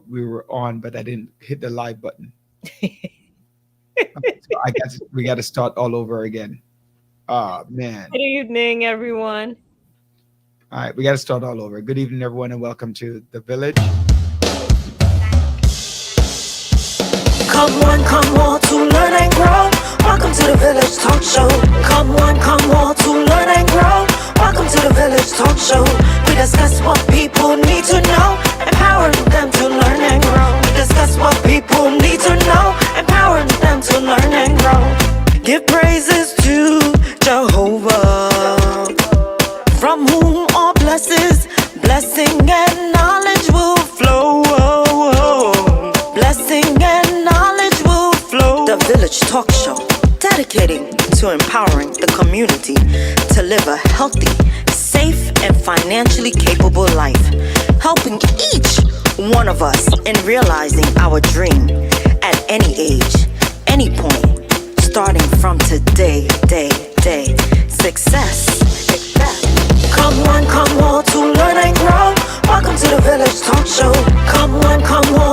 we were on, but I didn't hit the live button. So I guess we got to start all over again. Oh, man. Good evening, everyone. All right, we got to start all over. Good evening, everyone, and welcome to The Village. Come on to learn and grow. Welcome to the Village Talk Show. Come on to learn and grow. Welcome to the Village Talk Show. We discuss what people need to know, empowering them to learn and grow. We discuss what people need to know, empowering them to learn and grow. Give praises to Jehovah, from whom all blessing and knowledge will flow. Blessing and knowledge will flow. The Village Talk Show, dedicating to empowering the community to live a healthy, safe, and financially capable life, helping each one of us in realizing our dream at any age, any point, starting from today, day. Success. Come on to learn and grow. Welcome to the Village Talk Show. Come on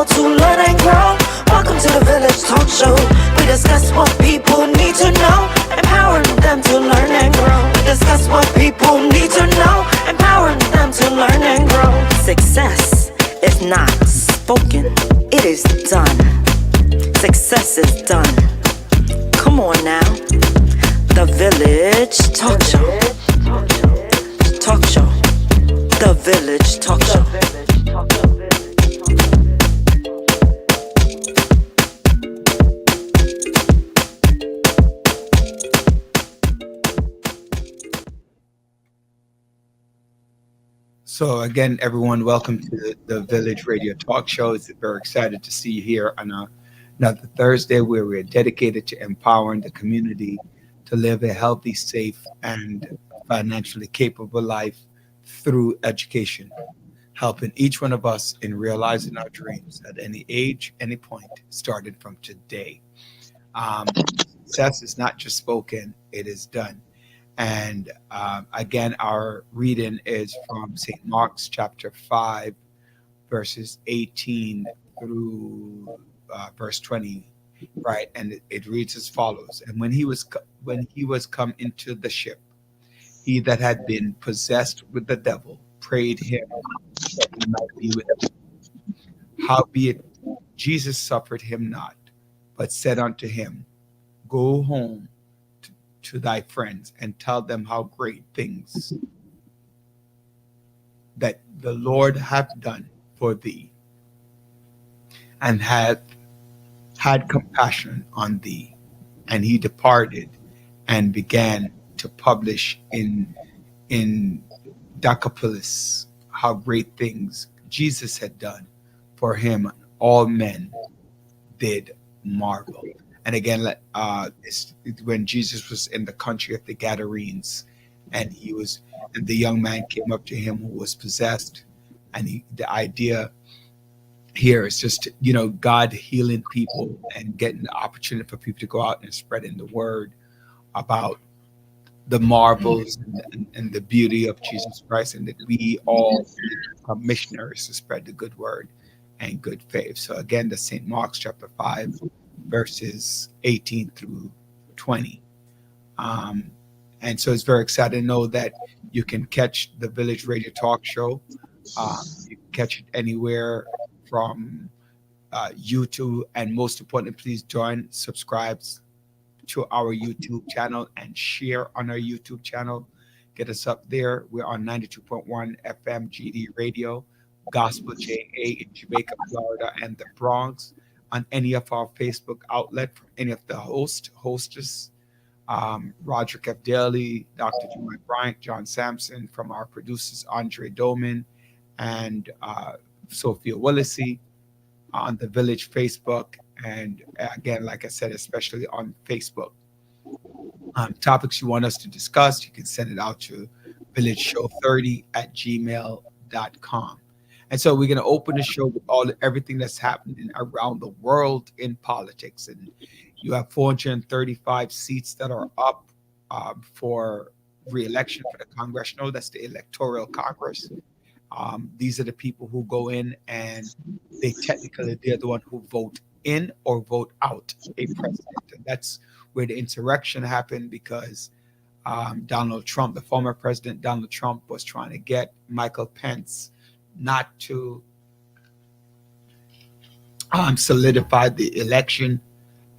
to learn and grow. Welcome to the Village Talk Show. We discuss what people need to know, empowering them to learn and grow. We discuss what people need to know, empowering them to learn and grow. Success is not spoken, it is done. Success is done. Come on now. The Village Talk Show. Talk Show. The Village Talk Show. So, again, everyone, welcome to the Village Radio Talk Show. It's very excited to see you here on another Thursday where we're dedicated to empowering the community to live a healthy, safe, and financially capable life through education, helping each one of us in realizing our dreams at any age, any point, starting from today. Um, Success is not just spoken, it is done. And again, our reading is from St. Mark's chapter 5, verses 18 through verse 20, right? And it reads as follows. And when he was come into the ship, he that had been possessed with the devil prayed him that he might be with him. Howbeit Jesus suffered him not, but said unto him, Go home to thy friends and tell them how great things that the Lord hath done for thee, and hath had compassion on thee. And he departed and began to publish in Decapolis how great things Jesus had done for him. All men did marvel. And again, when Jesus was in the country of the Gadarenes, and and the young man came up to him who was possessed, and the idea here is just God healing people and getting the opportunity for people to go out and spreading the word about the marvels and the beauty of Jesus Christ, and that we all become missionaries to spread the good word and good faith. So again, the St. Mark's chapter 5, verses 18 through 20. Um, and so it's very exciting to know that you can catch the Village Radio Talk Show. You can catch it anywhere from YouTube, and most importantly, please subscribe to our YouTube channel and share on our YouTube channel. Get us up there. We're on 92.1 FM GD Radio, Gospel JA in Jamaica, Florida, and the Bronx. On any of our Facebook outlet, from any of the hostess, Roderick F. Daly, Dr. Joy Bryant, John Sampson, from our producers, Andre Doman and Sophia Willissey, on the Village Facebook. And again, like I said, especially on Facebook. Topics you want us to discuss, you can send it out to villageshow30@gmail.com. And so we're going to open the show with everything that's happening around the world in politics. And you have 435 seats that are up for re-election for the congressional. That's the electoral Congress. These are the people who go in and they're the one who vote in or vote out a president. And that's where the insurrection happened because Donald Trump, the former president Donald Trump, was trying to get Michael Pence not to solidify the election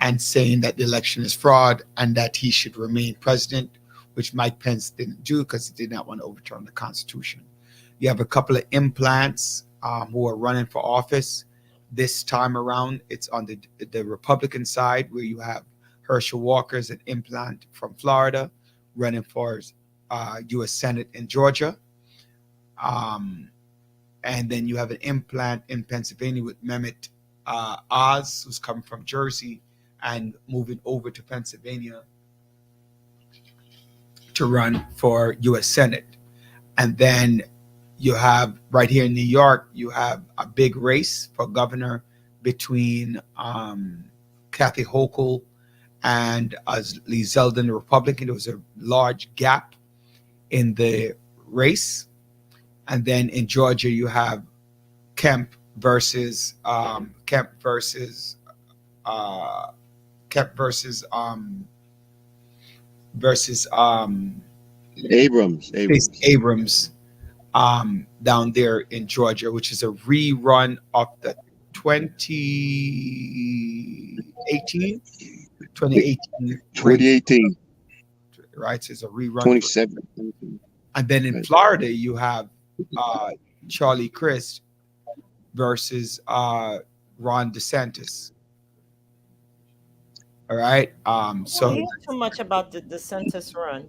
and saying that the election is fraud and that he should remain president, which Mike Pence didn't do because he did not want to overturn the Constitution. You have a couple of implants who are running for office. This time around, it's on the Republican side where you have Herschel Walker's an implant from Florida running for U.S. Senate in Georgia. And then you have an implant in Pennsylvania with Mehmet Oz, who's coming from Jersey and moving over to Pennsylvania to run for U.S. Senate. And then you have right here in New York, you have a big race for governor between Kathy Hochul and Lee Zeldin, the Republican. There was a large gap in the race. And then in Georgia, you have Kemp versus Abrams. Down there in Georgia, which is a rerun of the 2018, 2018. Right? So it's a rerun. 2017. And then in Florida, you have Charlie Crist versus Ron DeSantis. All right. So you don't hear too much about the DeSantis run.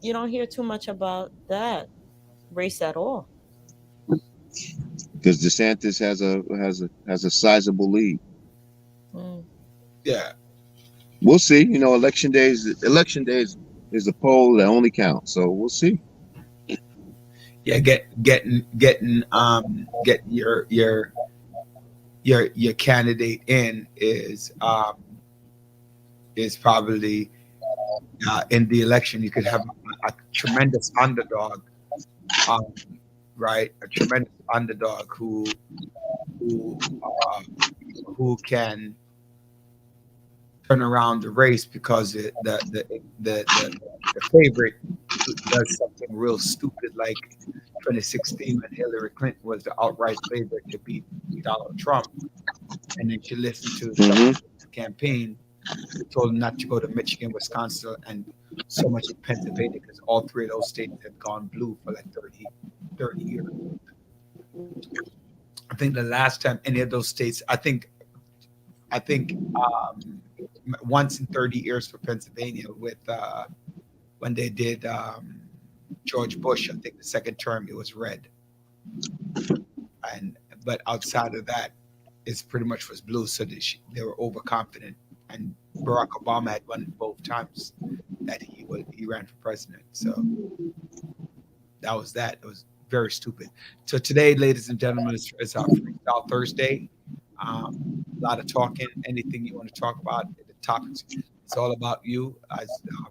You don't hear too much about that race at all. Because DeSantis has a sizable lead. Yeah. We'll see. You know, election days is the poll that only counts. So we'll see. Yeah, getting your candidate in is probably in the election. You could have a tremendous underdog, right? A tremendous underdog who can turn around the race because the favorite does something real stupid like 2016 when Hillary Clinton was the outright favorite to beat Donald Trump, and then she listened to the campaign, told him not to go to Michigan, Wisconsin, and so much in Pennsylvania because all three of those states had gone blue for like 30 years. I think the last time any of those states, I think once in 30 years for Pennsylvania with when they did George Bush, I think the second term it was red, but outside of that, it's pretty much was blue. So they were overconfident, and Barack Obama had won both times that he ran for president. So that was that. It was very stupid. So today, ladies and gentlemen, it's our Freestyle Thursday. A lot of talking. Anything you want to talk about? The topics. It's all about you. As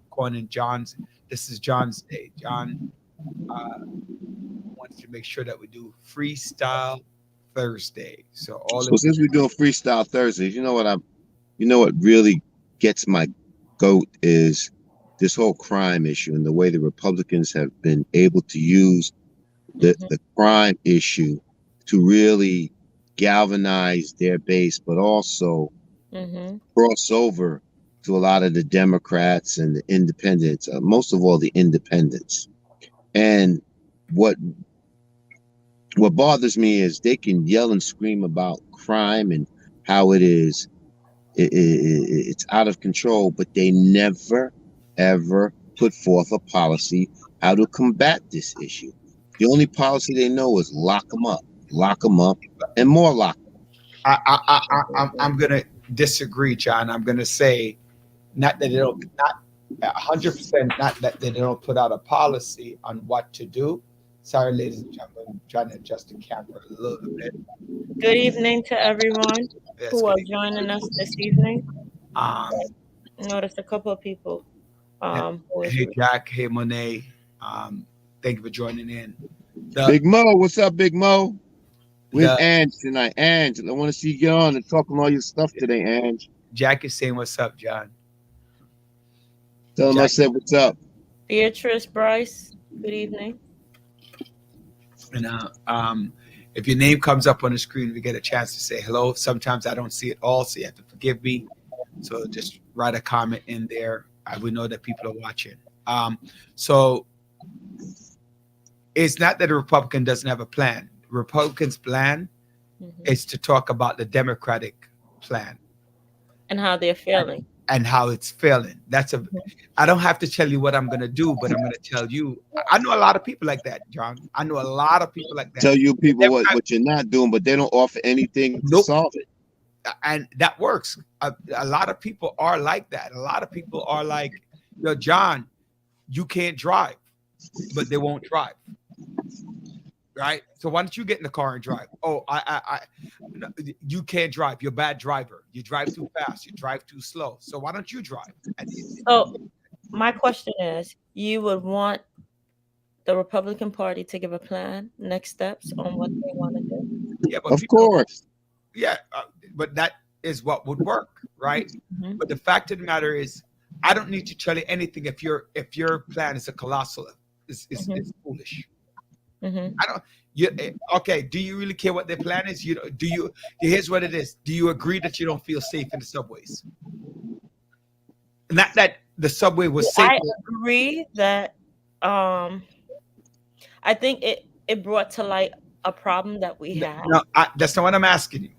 Quan and John's. This is John's day. John wants to make sure that we do Freestyle Thursday. So since we're doing Freestyle Thursdays, you know what really gets my goat is this whole crime issue and the way the Republicans have been able to use the crime issue to really galvanize their base, but also cross over to a lot of the Democrats and the independents, most of all the independents. And what bothers me is they can yell and scream about crime and how it's out of control, but they never ever put forth a policy how to combat this issue. The only policy they know is lock them up, and more lock them up. I'm gonna disagree, John. I'm gonna say not that they don't, not 100%, not that they don't put out a policy on what to do. Sorry, ladies and gentlemen, I'm trying to adjust the camera a little bit. Good evening to everyone who are joining us this evening. Noticed a couple of people. Hey Jack, hey Monet, thank you for joining in. The, Big Mo, what's up, Big Mo? Where's the Ange tonight? Ange, I want to see you get on and talk on all your stuff today, Ange. Jack is saying, "What's up, John?" Tell him I Jack. said what's up. Beatrice Bryce, good evening. And if your name comes up on the screen, we get a chance to say hello. Sometimes I don't see it all, so you have to forgive me. So just write a comment in there. I would know that people are watching. So it's not that the Republican doesn't have a plan. The Republicans' plan is to talk about the Democratic plan And how they're feeling. and how it's failing. I don't have to tell you what I'm going to do, but I'm going to tell you. I know a lot of people like that, John. I know a lot of people like that. Tell you people what you're not doing, but they don't offer anything to solve it. And that works. A lot of people are like that. A lot of people are like, John, you can't drive, but they won't drive. Right? So why don't you get in the car and drive? Oh, you can't drive. You're a bad driver. You drive too fast. You drive too slow. So why don't you drive? So my question is, you would want the Republican Party to give a plan, next steps on what they want to do? Yeah, but of course. Yeah, but that is what would work, right? But the fact of the matter is, I don't need to tell you anything if your plan is a colossal, is foolish. I don't. Okay. Do you really care what their plan is? Here's what it is. Do you agree that you don't feel safe in the subways? Not that the subway was safe. I agree that. I think it brought to light a problem that we had. No, that's not what I'm asking you.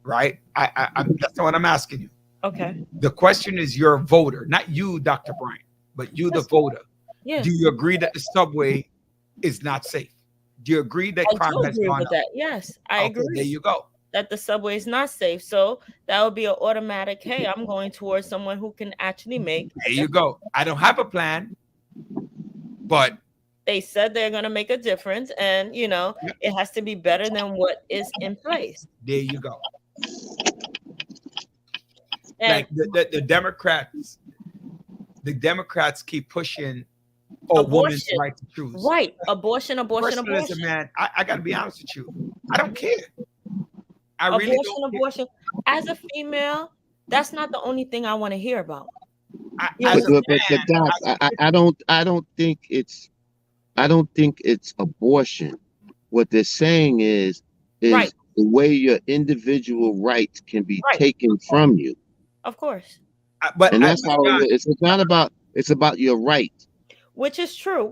Right? That's not what I'm asking you. Okay. The question is, you're a voter, not you, Dr. Bryant, but you, the voter. Yeah. Do you agree that the subway is not safe? Do you agree that crime has gone up? That? Yes, I agree. There you go. That the subway is not safe. So that would be an automatic, hey, I'm going towards someone who can actually make. There you go. I don't have a plan, but they said they're going to make a difference, and it has to be better than what is in place. There you go. And like the Democrats keep pushing women's right to choose. Right. Abortion. Listen, man, I got to be honest with you. I don't care. I abortion, really don't care. abortion. As a female, that's not the only thing I want to hear about. I don't think it's abortion. What they're saying is right. the way your individual rights can be taken from you. Of course. And that's how it is. It's about your right. Which is true.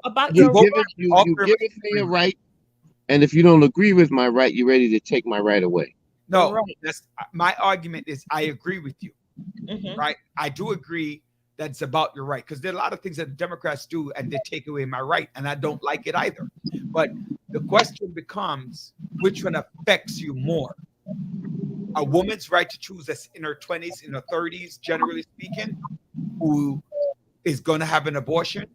About You your give right. it for your right. And if you don't agree with my right, you're ready to take my right away. No, Right. that's my argument is I agree with you. Right? I do agree that it's about your right, because there are a lot of things that the Democrats do and they take away my right, and I don't like it either. But the question becomes, which one affects you more? A woman's right to choose that's in her 20s, in her 30s, generally speaking, who is going to have an abortion,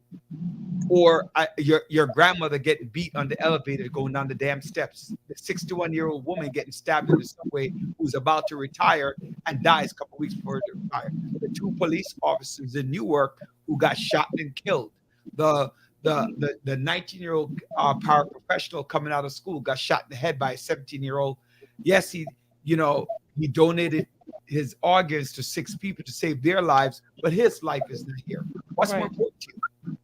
or your grandmother getting beat on the elevator going down the damn steps, the 61-year-old woman getting stabbed in the subway who's about to retire and dies a couple weeks before they retire, the 2 police officers in Newark who got shot and killed, the 19-year-old paraprofessional coming out of school got shot in the head by a 17-year-old. Yes, he donated his organs to 6 people to save their lives, but his life is not here. What's more important to you?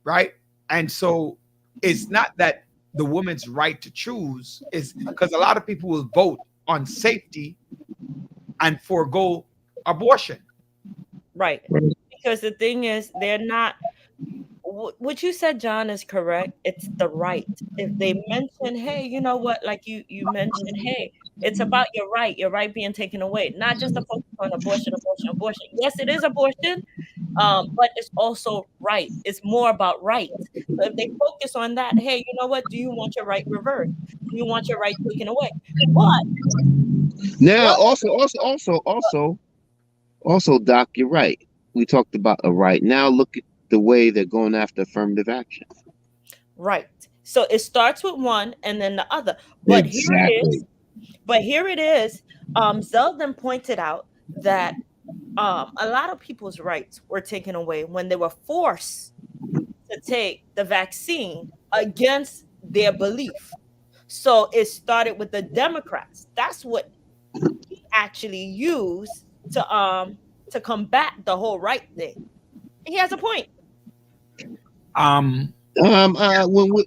Right? And so it's not that the woman's right to choose is because a lot of people will vote on safety and forego abortion. Right. Because the thing is, they're not. What you said, John, is correct. It's the right. If they mention, hey, you know what, like you mentioned, hey, it's about your right being taken away, not just a focus on abortion. Yes, it is abortion, but it's also right. It's more about right. So if they focus on that, hey, you know what, do you want your right reversed? Do you want your right taken away? But now, also, Doc, you're right. We talked about a right. Now look at the way they're going after affirmative action. Right. So it starts with one and then the other. But exactly. Here it is. Zeldin pointed out that a lot of people's rights were taken away when they were forced to take the vaccine against their belief. So it started with the Democrats. That's what he actually used to combat the whole right thing. He has a point. When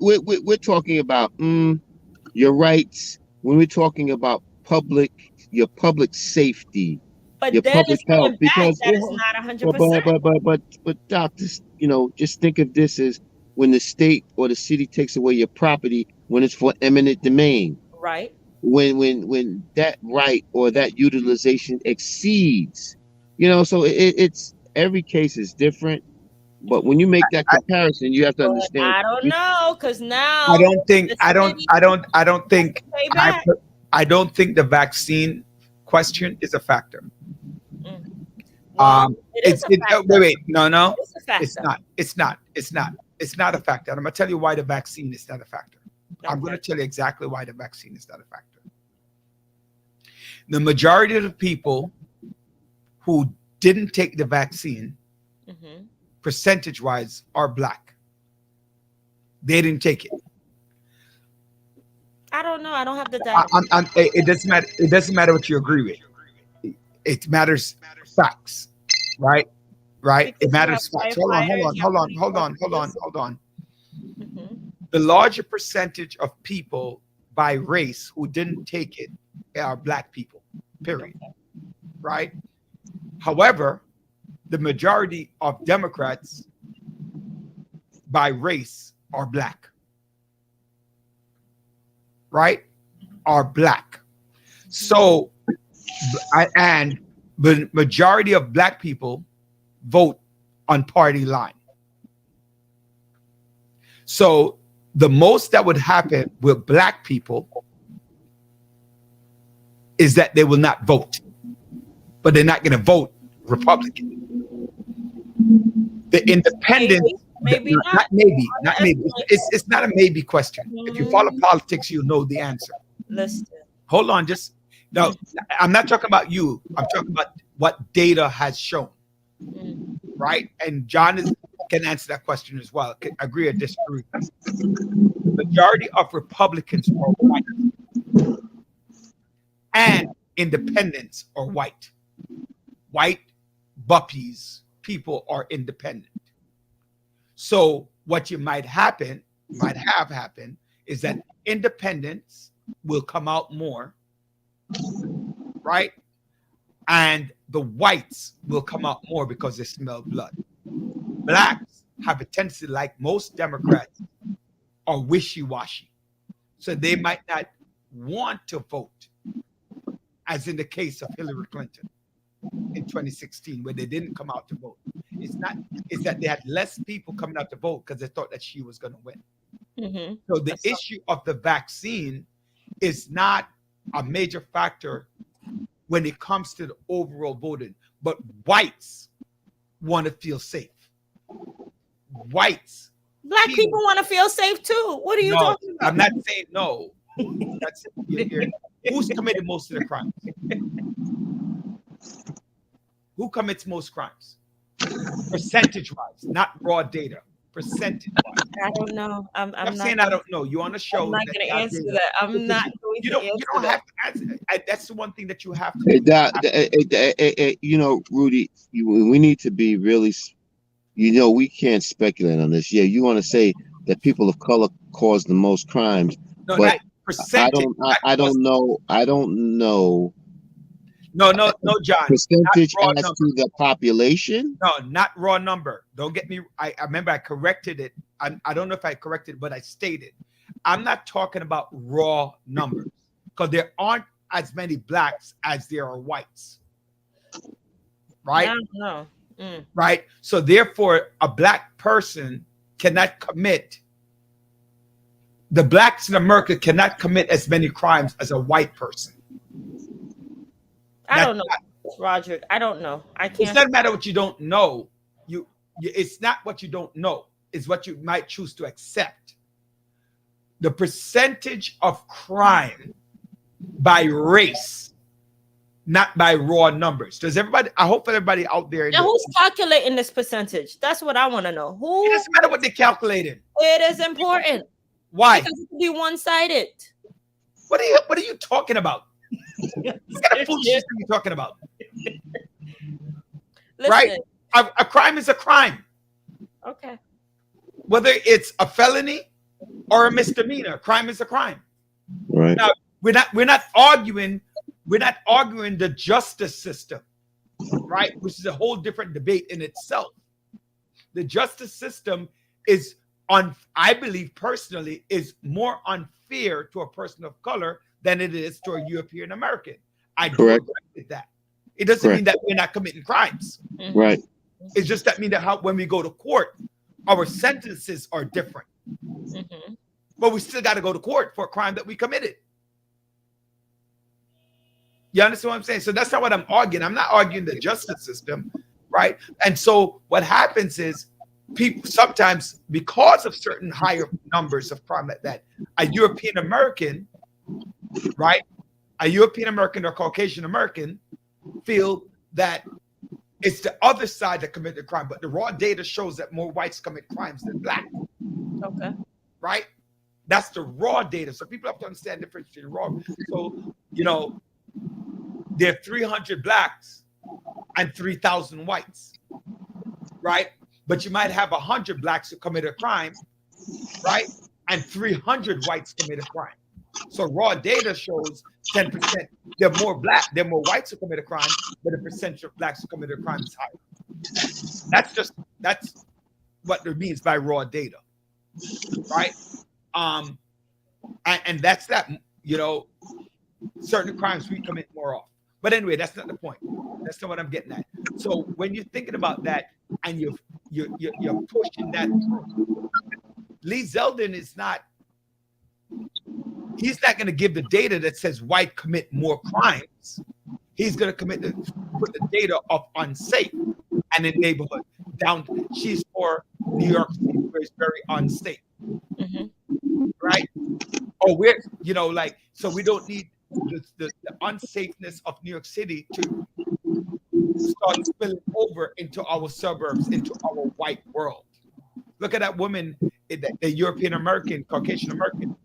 we're talking about your rights, when we're talking about your public safety, But your then public it's health, coming back because that it's not 100%. but doctors, just think of this as when the state or the city takes away your property when it's for eminent domain. Right. When that right or that utilization exceeds, so it's every case is different. But when you make that comparison, you have to understand. I don't know, because now I don't think back. I don't think the vaccine question is a factor. Well, it is a factor. Wait, no, It's a factor. it's not a factor. And I'm gonna tell you why the vaccine is not a factor. I'm gonna tell you exactly why the vaccine is not a factor. The majority of the people who didn't take the vaccine, percentage-wise, are Black. They didn't take it. I don't know. I don't have the data. It doesn't matter. It doesn't matter what you agree with. It matters facts, right? Right. It matters facts. Hold on. The larger percentage of people by race who didn't take it are Black people. Period. Right. However, the majority of Democrats by race are Black. Right? Are Black. So, and the majority of Black people vote on party line. So the most that would happen with Black people is that they will not vote, but they're not going to vote Republican. The independent, maybe not maybe. It's not a maybe question. If you follow politics, you'll know the answer. Listen. Hold on, no, I'm not talking about you. I'm talking about what data has shown, right? And John can answer that question as well. Can agree or disagree. The majority of Republicans are white, and independents are white. White buppies, people are independent. So what might have happened is that independents will come out more, right? And the whites will come out more because they smell blood. Blacks have a tendency, like most Democrats, are wishy-washy. So they might not want to vote, as in the case of Hillary Clinton in 2016, where they didn't come out to vote. It's that they had less people coming out to vote because they thought that she was going to win. So the issue of the vaccine is not a major factor when it comes to the overall voting, but whites want to feel safe. Whites, Black people want to feel safe too. What are you talking about? I'm not saying no. Who's committed most of the crimes? Who commits most crimes? Percentage-wise, not raw data. Percentage-wise. I don't know. I'm not saying I don't know. You on the show. I'm not going to answer that. I'm not going to answer You don't have to answer. That's the one thing that you have to. Rudy, we need to be really. We can't speculate on this. Yeah, you want to say that people of color cause the most crimes, no, but not percentage. I don't know. No, John. Percentage as to the population? No, not raw number. Don't get me. I remember I corrected it. I don't know if I corrected it, but I stated I'm not talking about raw numbers because there aren't as many blacks as there are whites. Right? No. Right. So therefore, a black person cannot commit. The blacks in America cannot commit as many crimes as a white person. I don't know, Roger. I don't know. I can't. It's not matter what you don't know. It's not what you don't know. It's what you might choose to accept. The percentage of crime by race not by raw numbers. Does everybody? I hope everybody out there. Now, who's calculating this percentage? That's what I want to know. Who? It doesn't matter what they calculated. It is important. Why? Because it can be one-sided. What are you talking about? What kind of foolishness are you talking about? Listen, Right? A crime is a crime. Okay. Whether it's a felony or a misdemeanor, crime is a crime. Right. Now, we're not arguing the justice system, right? Which is a whole different debate in itself. The justice system is I believe personally, is more unfair to a person of color than it is to a European American. I do agree with that. It doesn't mean that we're not committing crimes. Right. It's just that mean that when we go to court, our sentences are different. Mm-hmm. But we still got to go to court for a crime that we committed. You understand what I'm saying? So that's not what I'm arguing. I'm not arguing the justice system, right? And so what happens is people sometimes, because of certain higher numbers of crime like that, a European American, right? A European American or Caucasian American feel that it's the other side that committed the crime, but the raw data shows that more whites commit crimes than black. Okay. Right? That's the raw data. So people have to understand the difference between raw. So, there are 300 blacks and 3,000 whites, right? But you might have 100 blacks who commit a crime, right? And 300 whites commit a crime. So raw data shows 10%. There are more whites who commit a crime, but the percentage of blacks who commit a crime is higher. That's what it means by raw data, right? And that's that. Certain crimes we commit more of. But anyway, that's not the point. That's not what I'm getting at. So when you're thinking about that and you're pushing that through, Lee Zeldin is not. He's not going to give the data that says white commit more crimes. He's going to put the data of unsafe and in neighborhood down. She's for New York City, where it's very unsafe, right? Or so we don't need the unsafeness of New York City to start spilling over into our suburbs, into our white world. Look at that woman, the European American, Caucasian American,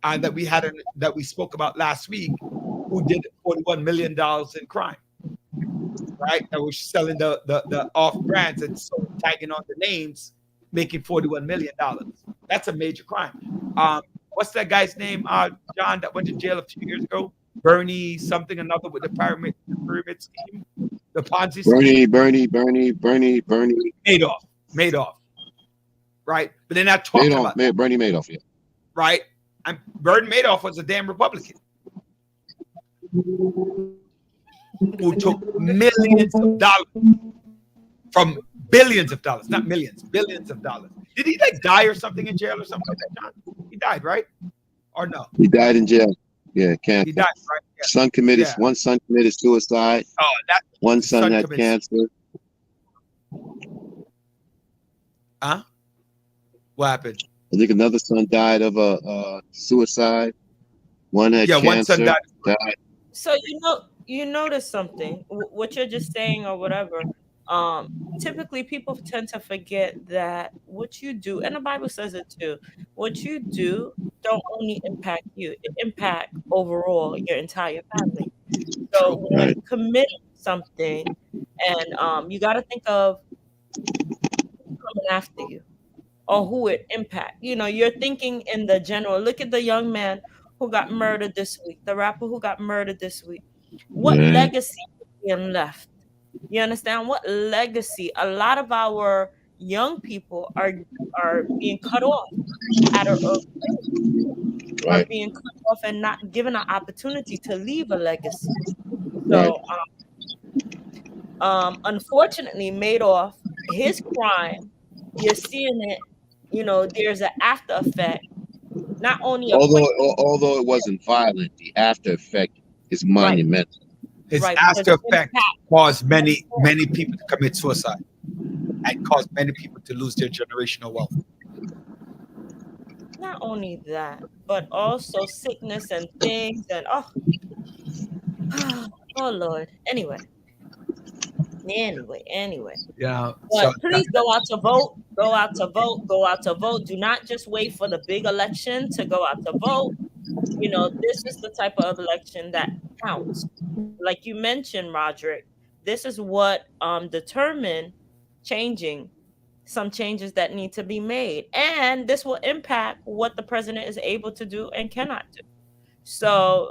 that we spoke about last week, who did $41 million in crime, right? And was selling the off brands and so tagging on the names, making $41 million. That's a major crime. What's that guy's name, John, that went to jail a few years ago? Bernie something another with the pyramid scheme, the Ponzi scheme. Bernie. Madoff. Right? But they're not talking about Bernie Madoff, yeah. Right? And Bernie Madoff was a damn Republican who took millions of dollars from billions of dollars, not millions, billions of dollars. Did he die or something in jail or something like that, John? He died, right? Or no? He died in jail. Yeah, cancer. He died, right? Yeah. One son committed suicide. Oh, one son had cancer. Huh? What happened? I think another son died of a suicide. One had cancer. One son died. So you notice something, what you're just saying or whatever. Typically people tend to forget that what you do, and the Bible says it too, what you do don't only impact you, it impacts overall your entire family. So when you commit something, and you got to think of who's coming after you or who it impacts. You're thinking in the general. Look at the young man who got murdered this week, the rapper who got murdered this week. What legacy is being left? You understand? What legacy? A lot of our young people are being cut off are being cut off and not given an opportunity to leave a legacy. So unfortunately, Madoff, his crime, you're seeing it, there's an after effect. Not only although it wasn't violent, the after effect is monumental. His after effect caused many people to commit suicide and caused many people to lose their generational wealth. Not only that, but also sickness and things, and Oh Lord. Anyway. You know, But please go out to vote. Go out to vote. Go out to vote. Do not just wait for the big election to go out to vote. You know, this is the type of election that counts. Like you mentioned, Roderick, this is what determine changing some changes that need to be made. And this will impact what the president is able to do and cannot do. So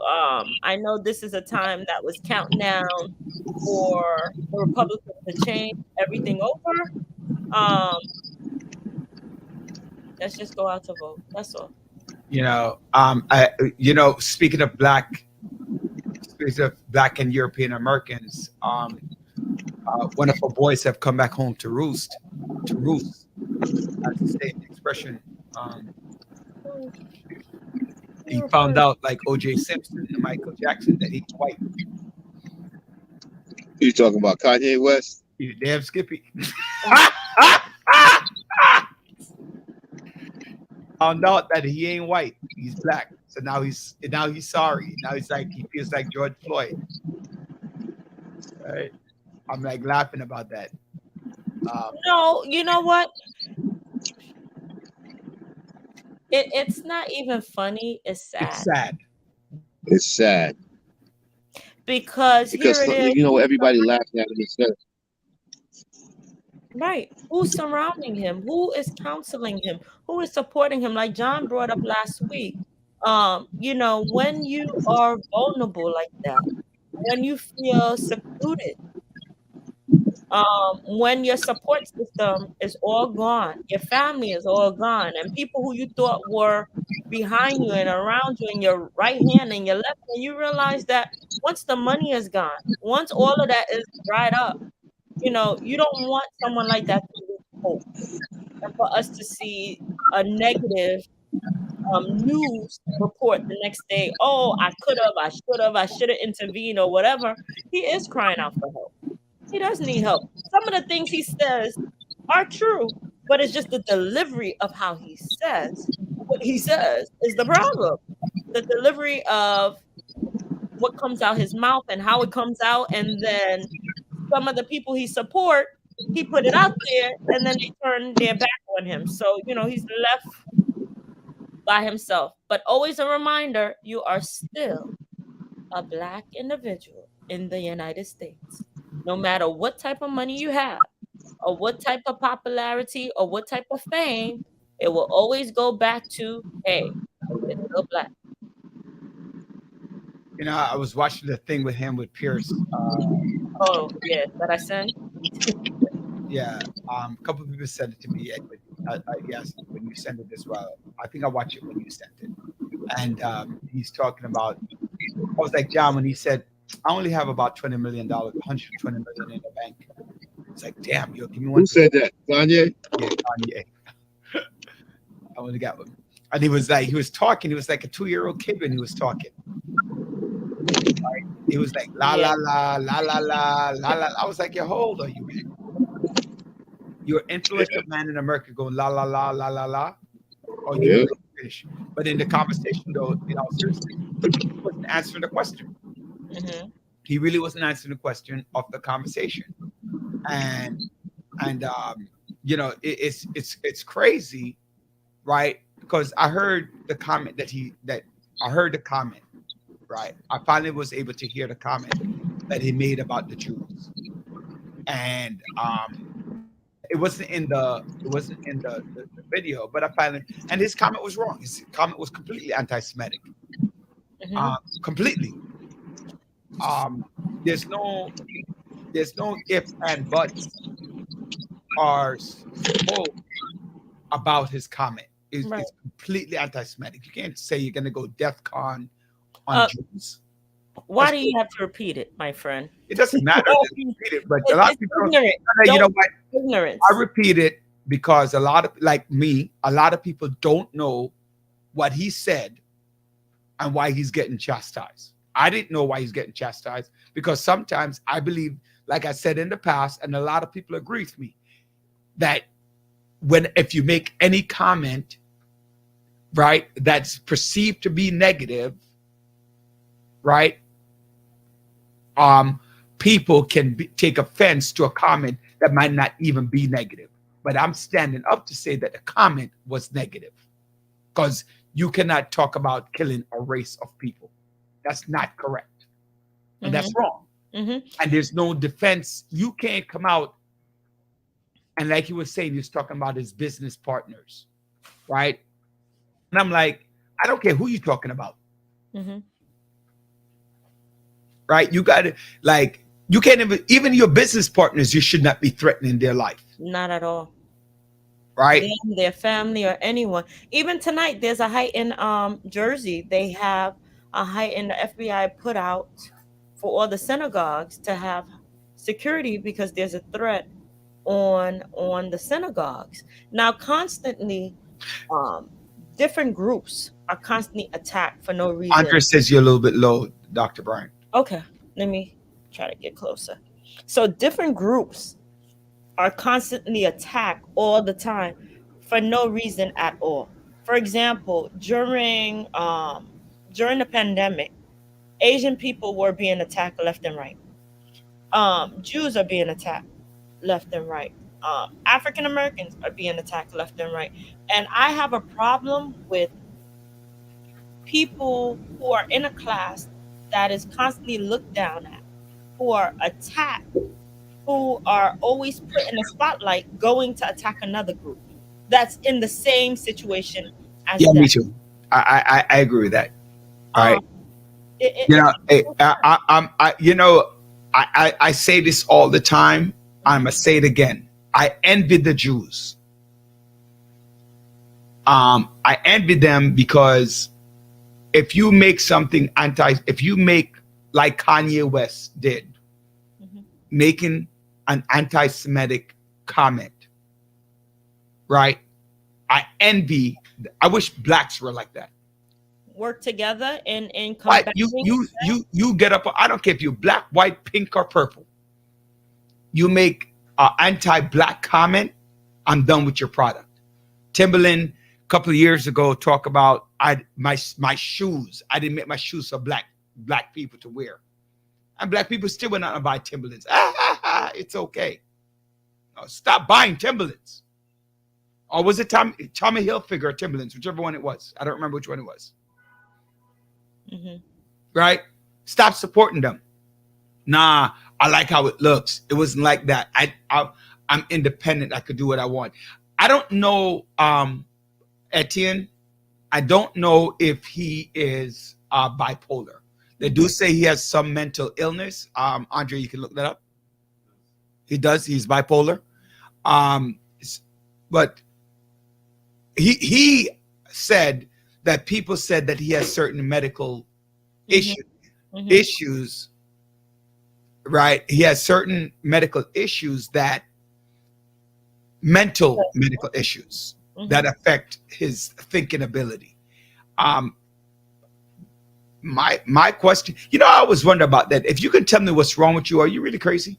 I know this is a time that was counting down for the Republicans to change everything over. Let's just go out to vote. That's all. you know, speaking of black and European Americans, one of our boys have come back home to roost. That's the same expression. He found out, like O.J. Simpson and Michael Jackson, that he's white. You talking about Kanye West? You damn Skippy. Found out that he ain't white. He's black. So now he's sorry. Now he's like, he feels like George Floyd. Right? I'm like laughing about that. No, you know what? It's not even funny. It's sad. It's sad. It's sad. Because here it is. You know, everybody laughing at him and said, Right. Who's surrounding him? Who is counseling him? Who is supporting him? Like John brought up last week. You know, when you are vulnerable like that, when you feel secluded, when your support system is all gone, your family is all gone, and people who you thought were behind you and around you, and your right hand and your left hand, you realize that once the money is gone, once all of that is dried up, you know, you don't want someone like that to lose hope. And for us to see a negative news report the next day, oh, I should have intervened or whatever, he is crying out for help. He does need help. Some of the things he says are true, but it's just the delivery of how he says what he says is the problem. The delivery of what comes out his mouth and how it comes out, and then some of the people he support, he put it out there, and then they turn their back on him. So, you know, he's left by himself. But always a reminder, you are still a Black individual in the United States. No matter what type of money you have, or what type of popularity, or what type of fame, it will always go back to, hey, it's still Black. You know, I was watching the thing with him with Pierce. Oh, yeah, that I sent? Yeah, a couple of people sent it to me. Yes, when you sent it as well. I think I watched it when you sent it. And he's talking about, I was like, John, when he said, I only have about $20 million, $120 million in the bank. It's like, damn, yo, give me one. Who said that? Kanye? Yeah, Kanye. I only got one. And he was like a 2-year-old kid when he was talking. Like, he was like, la, la, la, la, la, la, la, la. I was like, yo, how old are you, man? You're an influential man in America going la, la, la, la, la, la. Or you finish. But in the conversation, though, you know, seriously, he wasn't answering the question. Mm-hmm. He really wasn't answering the question of the conversation, and you know, it's crazy, right? Because I heard the comment right? I finally was able to hear the comment that he made about the Jews, and it wasn't in the video, but I finally, and his comment was wrong. His comment was completely anti-Semitic, completely. There's no ifs and buts are spoke about his comment. It's completely anti-Semitic. You can't say you're gonna go DEFCON on Jews. Why do you have to repeat it, my friend? It doesn't matter to repeat it, but a lot of people ignorant. You know what? Ignorance. I repeat it because a lot of people don't know what he said and why he's getting chastised. I didn't know why he's getting chastised because sometimes I believe, like I said in the past, and a lot of people agree with me, that if you make any comment, right, that's perceived to be negative, right, people can take offense to a comment that might not even be negative. But I'm standing up to say that the comment was negative, because you cannot talk about killing a race of people. That's not correct. And that's wrong. Mm-hmm. And there's no defense. You can't come out and, like he was saying, he was talking about his business partners, right? And I'm like, I don't care who you're talking about. Mm-hmm. Right? You got to, like, you can't even your business partners, you should not be threatening their life. Not at all. Right? Them, their family, or anyone. Even tonight, there's a hike in Jersey. They have a hike in the FBI put out for all the synagogues to have security because there's a threat on the synagogues. Now, constantly, different groups are constantly attacked for no reason. Andre says you're a little bit low, Dr. Brian. Okay, let me try to get closer. So different groups are constantly attacked all the time for no reason at all. For example, during the pandemic, Asian people were being attacked left and right. Jews are being attacked left and right. African Americans are being attacked left and right. And I have a problem with people who are in a class that is constantly looked down at, who are attacked, who are always put in the spotlight, going to attack another group that's in the same situation as them. Me too. I agree with that. All right. I say this all the time. I'm gonna say it again. I envy the Jews. I envy them because if you make something if you make like Kanye West did, making an anti-Semitic comment, right? I wish blacks were like that. Work together and right. You get up. I don't care if you're black, white, pink, or purple. You make an anti-black comment, I'm done with your product. Timberland a couple of years ago talk about my shoes. I didn't make my shoes for black people to wear, and black people still went out and buy Timberlands. It's okay. No, stop buying Timberlands. Or was it Tommy Hilfiger or Timberlands, whichever one it was? I don't remember which one it was. Right? Stop supporting them. Nah, I like how it looks. It wasn't like that. I'm independent. I could do what I want. I don't know, Etienne. I don't know if he is bipolar. They do say he has some mental illness. Andre, you can look that up. He does. He's bipolar. But he said that people said that he has certain medical issues, right? He has certain medical issues mental medical issues that affect his thinking ability. My question, I always wonder about that. If you can tell me what's wrong with you, are you really crazy?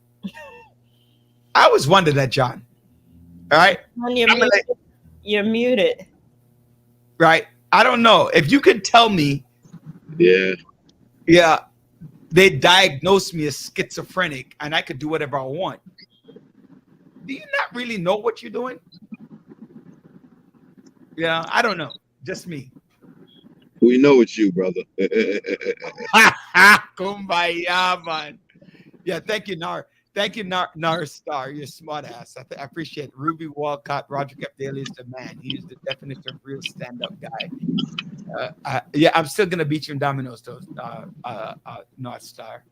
I always wonder that, John. All right. You're muted. Right. I don't know. If you could tell me. Yeah. They diagnosed me as schizophrenic and I could do whatever I want. Do you not really know what you're doing? Yeah, I don't know. Just me. We know it's you, brother. Kumbaya, man. Yeah, thank you, Nar. Thank you, Nar Star. You're a smart ass. I appreciate it. Ruby Walcott, Roger Capdale is the man. He is the definition of real stand-up guy. I'm still gonna beat you in dominoes, though, North Star.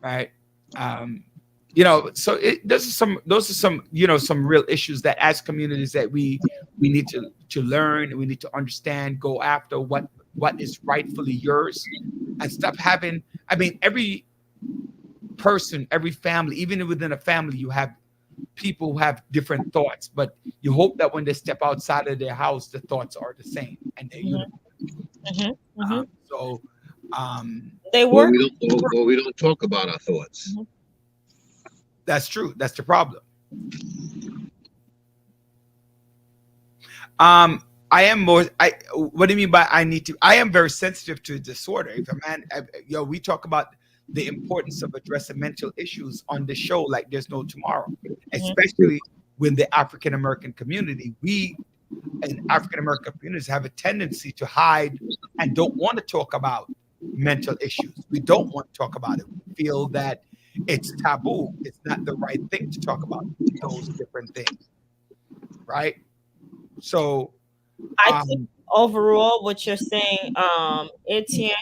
Right? So those are some some real issues that as communities that we need to learn, we need to understand, go after what is rightfully yours, and stop having. I mean, every person, every family, even within a family, you have people who have different thoughts, but you hope that when they step outside of their house, the thoughts are the same and they're uniform. So they work. We don't talk about our thoughts. That's true. That's the problem. I am more. What do you mean by I need to? I am very sensitive to disorder. If a man, we talk about the importance of addressing mental issues on the show like there's no tomorrow, especially when the African American community, we in African American communities have a tendency to hide and don't want to talk about mental issues. We don't want to talk about it. We feel that it's taboo. It's not the right thing to talk about those different things, right? So, I think overall, what you're saying, Etienne,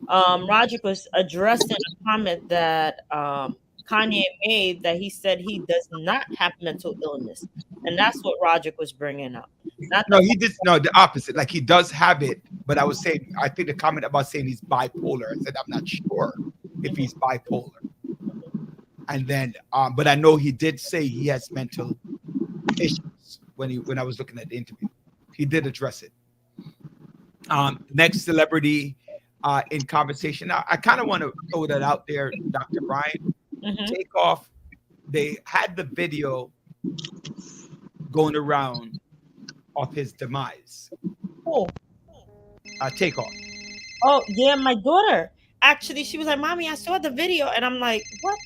Roger was addressing a comment that Kanye made, that he said he does not have mental illness, and that's what Roger was bringing up. Not no, the he did no the opposite. Like he does have it, but I was saying I think the comment about saying he's bipolar. I said I'm not sure if he's bipolar. And then, but I know he did say he has mental issues when I was looking at the interview. He did address it. Next celebrity in conversation. I kind of want to throw that out there, Dr. Brian. Takeoff. They had the video going around of his demise. Oh, Takeoff. oh yeah, my daughter actually, she was like, "Mommy, I saw the video," and I'm like, "What?"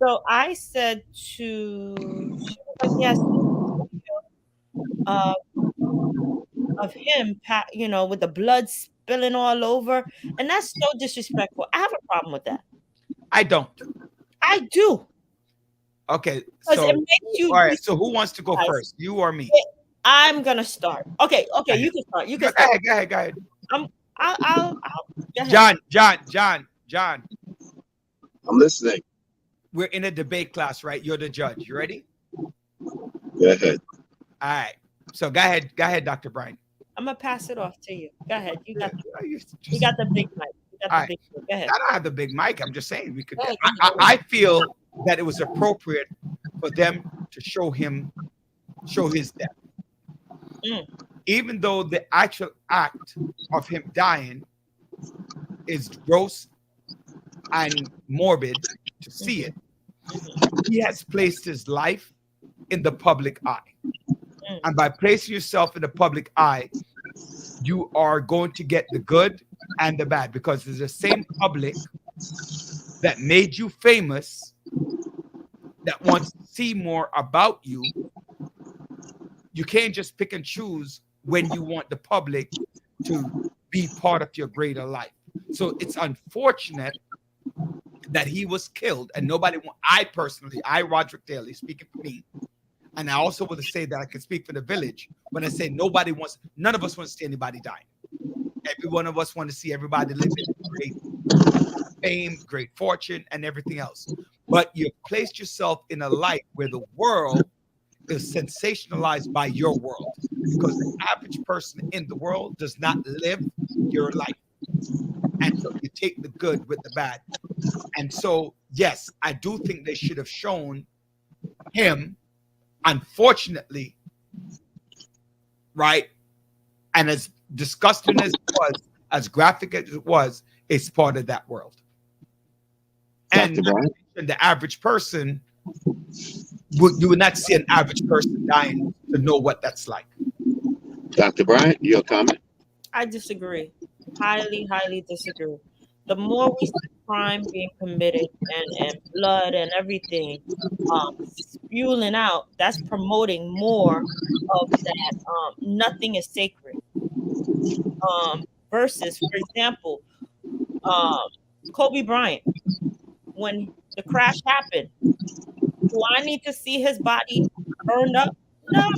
So I said to, she was like, "Yes, uh, of him, with the blood spilling all over, and that's so disrespectful. I have a problem with that. I don't. I do, Okay, because so it makes you. all right. So who wants to go first? You or me? I'm gonna start. Okay, you can start. You can Go start. ahead. Go ahead. I'll go ahead. John. I'm listening. We're in a debate class, right? You're the judge. You ready? Go ahead. All right. So go ahead, Dr. Brian. I'm gonna pass it off to you. Go ahead. You got You the big mic. You got the Alright. big mic. Go ahead. I don't have the big mic. I'm just saying we could. Go ahead. I feel that it was appropriate for them to show his death, even though the actual act of him dying is gross and morbid to see it. He has placed his life in the public eye, and by placing yourself in the public eye, you are going to get the good and the bad, because it's the same public that made you famous that wants to see more about you. You can't just pick and choose when you want the public to be part of your greater life. So it's unfortunate that he was killed, and I, Roderick Daly, speaking for me, and I also want to say that I can speak for the village when I say none of us wants to see anybody dying. Every one of us want to see everybody living great fame, great fortune, and everything else. But you've placed yourself in a light where the world is sensationalized by your world, because the average person in the world does not live your life. And so you take the good with the bad. And so, yes, I do think they should have shown him, unfortunately, right? And as disgusting as it was, as graphic as it was, it's part of that world. And the average person, you would not see an average person dying to know what that's like. Dr. Bryant, your comment? I disagree. Highly, highly disagree. The more we see crime being committed and blood and everything spewing out, that's promoting more of that. Nothing is sacred. Versus, for example, Kobe Bryant, when the crash happened, do I need to see his body burned up? No,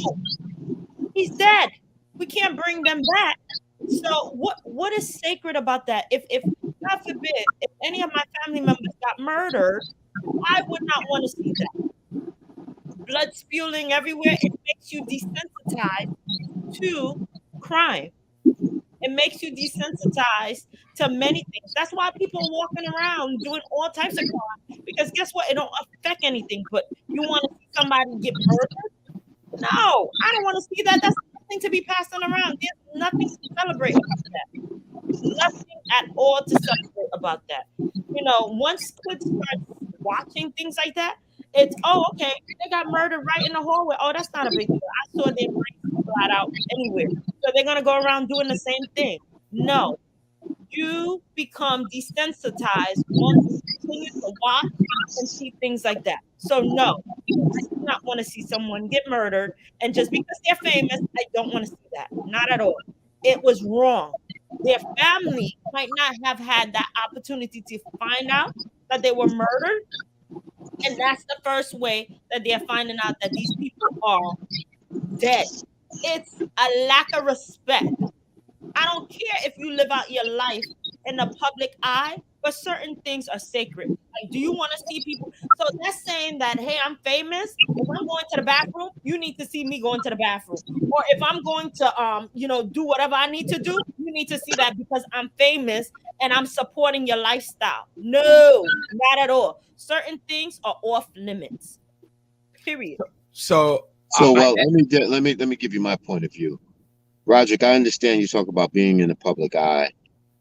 he's dead. We can't bring them back. So what is sacred about that? If God forbid, if any of my family members got murdered, I would not want to see that. Blood spewing everywhere, it makes you desensitized to crime. It makes you desensitized to many things. That's why people are walking around doing all types of crime. Because guess what? It don't affect anything. But you want to see somebody get murdered? No, I don't want to see that. That's nothing to be passing around. There's nothing to celebrate about that. Nothing at all to celebrate about that. Once kids start watching things like that, it's, oh, okay, they got murdered right in the hallway. Oh, that's not a big deal. I saw their brains flat out anywhere. So they're going to go around doing the same thing. No. you become desensitized once you continue to watch and see things like that. So no, I do not want to see someone get murdered, and just because they're famous, I don't want to see that. Not at all. It was wrong. Their family might not have had that opportunity to find out that they were murdered, and that's the first way that they're finding out that these people are dead. It's a lack of respect. I don't care if you live out your life in the public eye, but certain things are sacred. Like, do you want to see people? So that's saying that, hey, I'm famous. If I'm going to the bathroom, you need to see me going to the bathroom. Or if I'm going to, do whatever I need to do, you need to see that because I'm famous and I'm supporting your lifestyle. No, not at all. Certain things are off limits. Period. So well, let me give you my point of view. Roderick, I understand you talk about being in the public eye,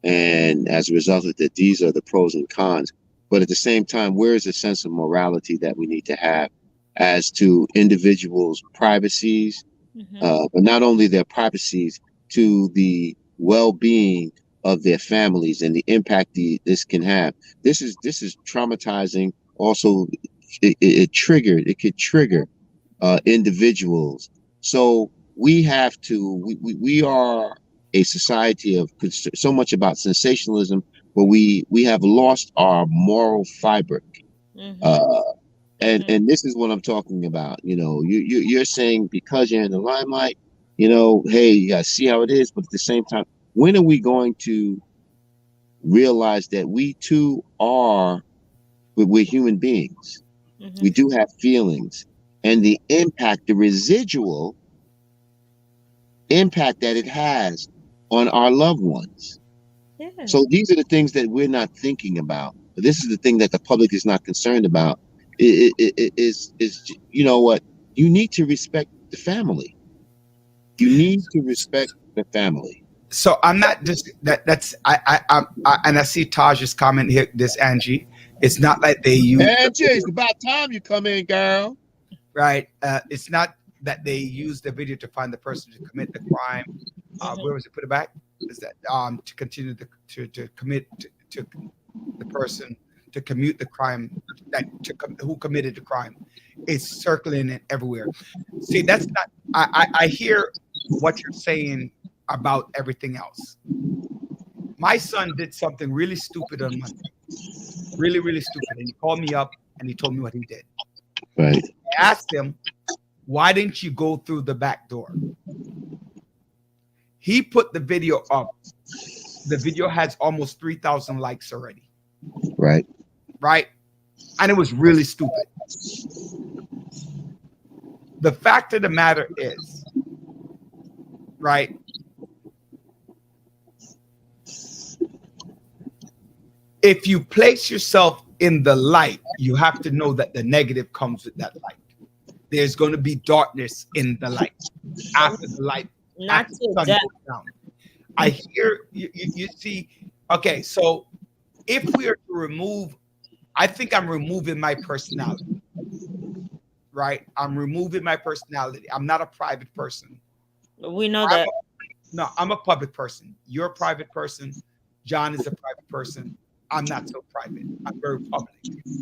and as a result of that, these are the pros and cons. But at the same time, where is the sense of morality that we need to have as to individuals' privacies, but not only their privacies, to the well-being of their families and the impact this can have. This is traumatizing. Also, it could trigger individuals. So we have to. We are a society of so much about sensationalism, but we have lost our moral fiber. And this is what I'm talking about. You're saying because you're in the limelight, hey, you gotta see how it is. But at the same time, when are we going to realize that we too we're human beings? We do have feelings, and the impact, the residual impact that it has on our loved ones. Yeah. So these are the things that we're not thinking about. But this is the thing that the public is not concerned about. Is you know what? You need to respect the family. You need to respect the family. So I'm not just that's I and I see Taj's comment here. This Angie, it's not like they use. Angie, it's about time you come in, girl. Right. It's not that they use the video to find the person to commit the crime. Where was it? Put it back. Is that to continue to commit to the person to commute the crime who committed the crime? It's circling it everywhere. See, that's not. I hear what you're saying about everything else. My son did something really stupid on Monday. Really, really stupid. And he called me up and he told me what he did. Right. I asked him, why didn't you go through the back door? He put the video up. The video has almost 3,000 likes already. Right. Right. And it was really stupid. The fact of the matter is, right, if you place yourself in the light, you have to know that the negative comes with that light. There's going to be darkness in the light. After the light, not after the sun goes down. I hear you see. Okay, so if we are to remove, I think I'm removing my personality. Right? I'm removing my personality. I'm not a private person. We know that. I'm a public person. You're a private person. John is a private person. I'm not so private. I'm very public.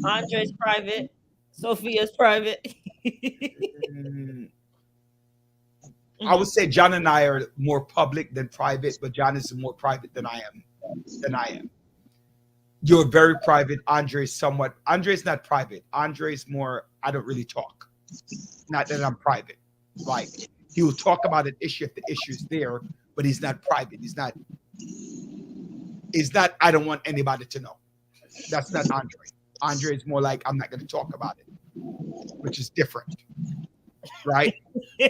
Andre's private. Sophia's private. I would say John and I are more public than private, but John is more private than I am. You're very private. Andre's not private. Andre's more, I don't really talk. Not that I'm private. Like, he will talk about an issue if the issue is there, but he's not private. He's not, I don't want anybody to know. That's not Andre. Andre is more like, I'm not going to talk about it, which is different. Right? Yeah,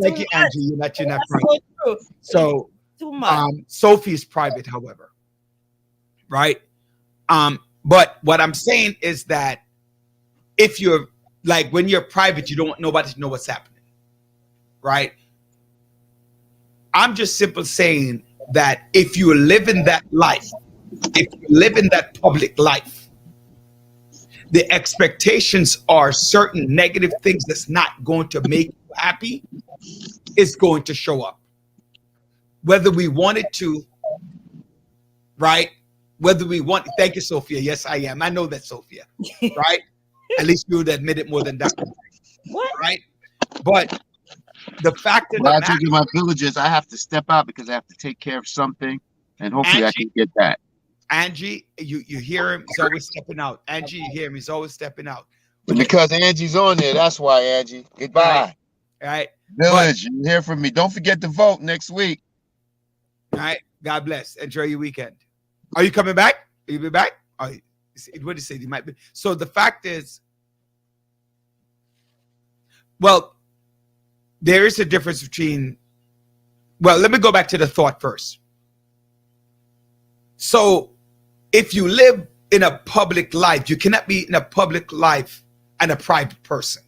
thank you, Angie. You're not private. So true. So, too much. Sophie is private, however. Right? But what I'm saying is that if you're like, when you're private, you don't want nobody to know what's happening. Right? I'm just simply saying that if you live in that life, if you live in that public life, the expectations are certain negative things that's not going to make you happy is going to show up. Whether we want it to right? Whether we want, thank you, Sophia. Yes, I am. I know that, Sophia, right? At least you would admit it more than Dr. What? Right? But the fact of the When I matter, take my villages, I have to step out because I have to take care of something, and hopefully I can get that. Angie, you hear him, he's always stepping out. Angie, you hear him, he's always stepping out. Because Angie's on there, that's why, Angie. Goodbye. Right? Village, you hear from me. Don't forget to vote next week. All right. God bless. Enjoy your weekend. Are you coming back? Are you be back? What did you say? You might be. So the fact is, well, there is a difference between, well, let me go back to the thought first. So if you live in a public life, you cannot be in a public life and a private person.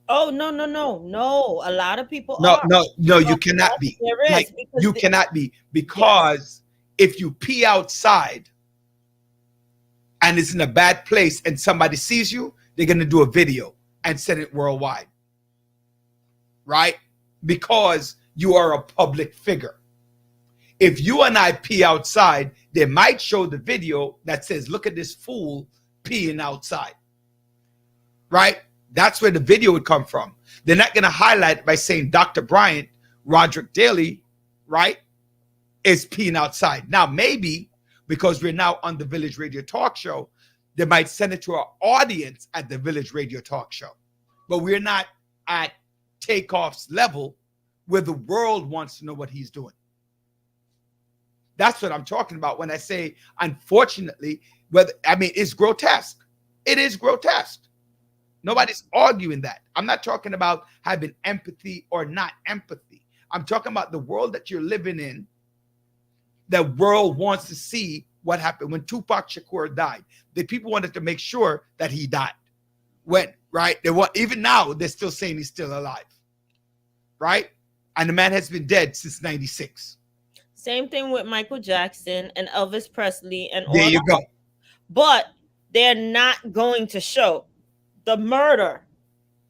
Oh, no. A lot of people No, are. no, you cannot be. There is. Like, because you cannot be, because if you pee outside and it's in a bad place and somebody sees you, they're going to do a video and send it worldwide. Right? Because you are a public figure. If you and I pee outside, they might show the video that says, look at this fool peeing outside. Right? That's where the video would come from. They're not going to highlight it by saying Dr. Bryant, Roderick Daly, right, is peeing outside. Now, maybe because we're now on the Village Radio Talk Show, they might send it to our audience at the Village Radio Talk Show. But we're not at Takeoff's level where the world wants to know what he's doing. That's what I'm talking about when I say, unfortunately, it's grotesque. It is grotesque. Nobody's arguing that. I'm not talking about having empathy or not empathy. I'm talking about the world that you're living in. The world wants to see what happened when Tupac Shakur died. The people wanted to make sure that he died. Even now, they're still saying he's still alive. Right? And the man has been dead since 96. Same thing with Michael Jackson and Elvis Presley and all. There you go. But they're not going to show the murder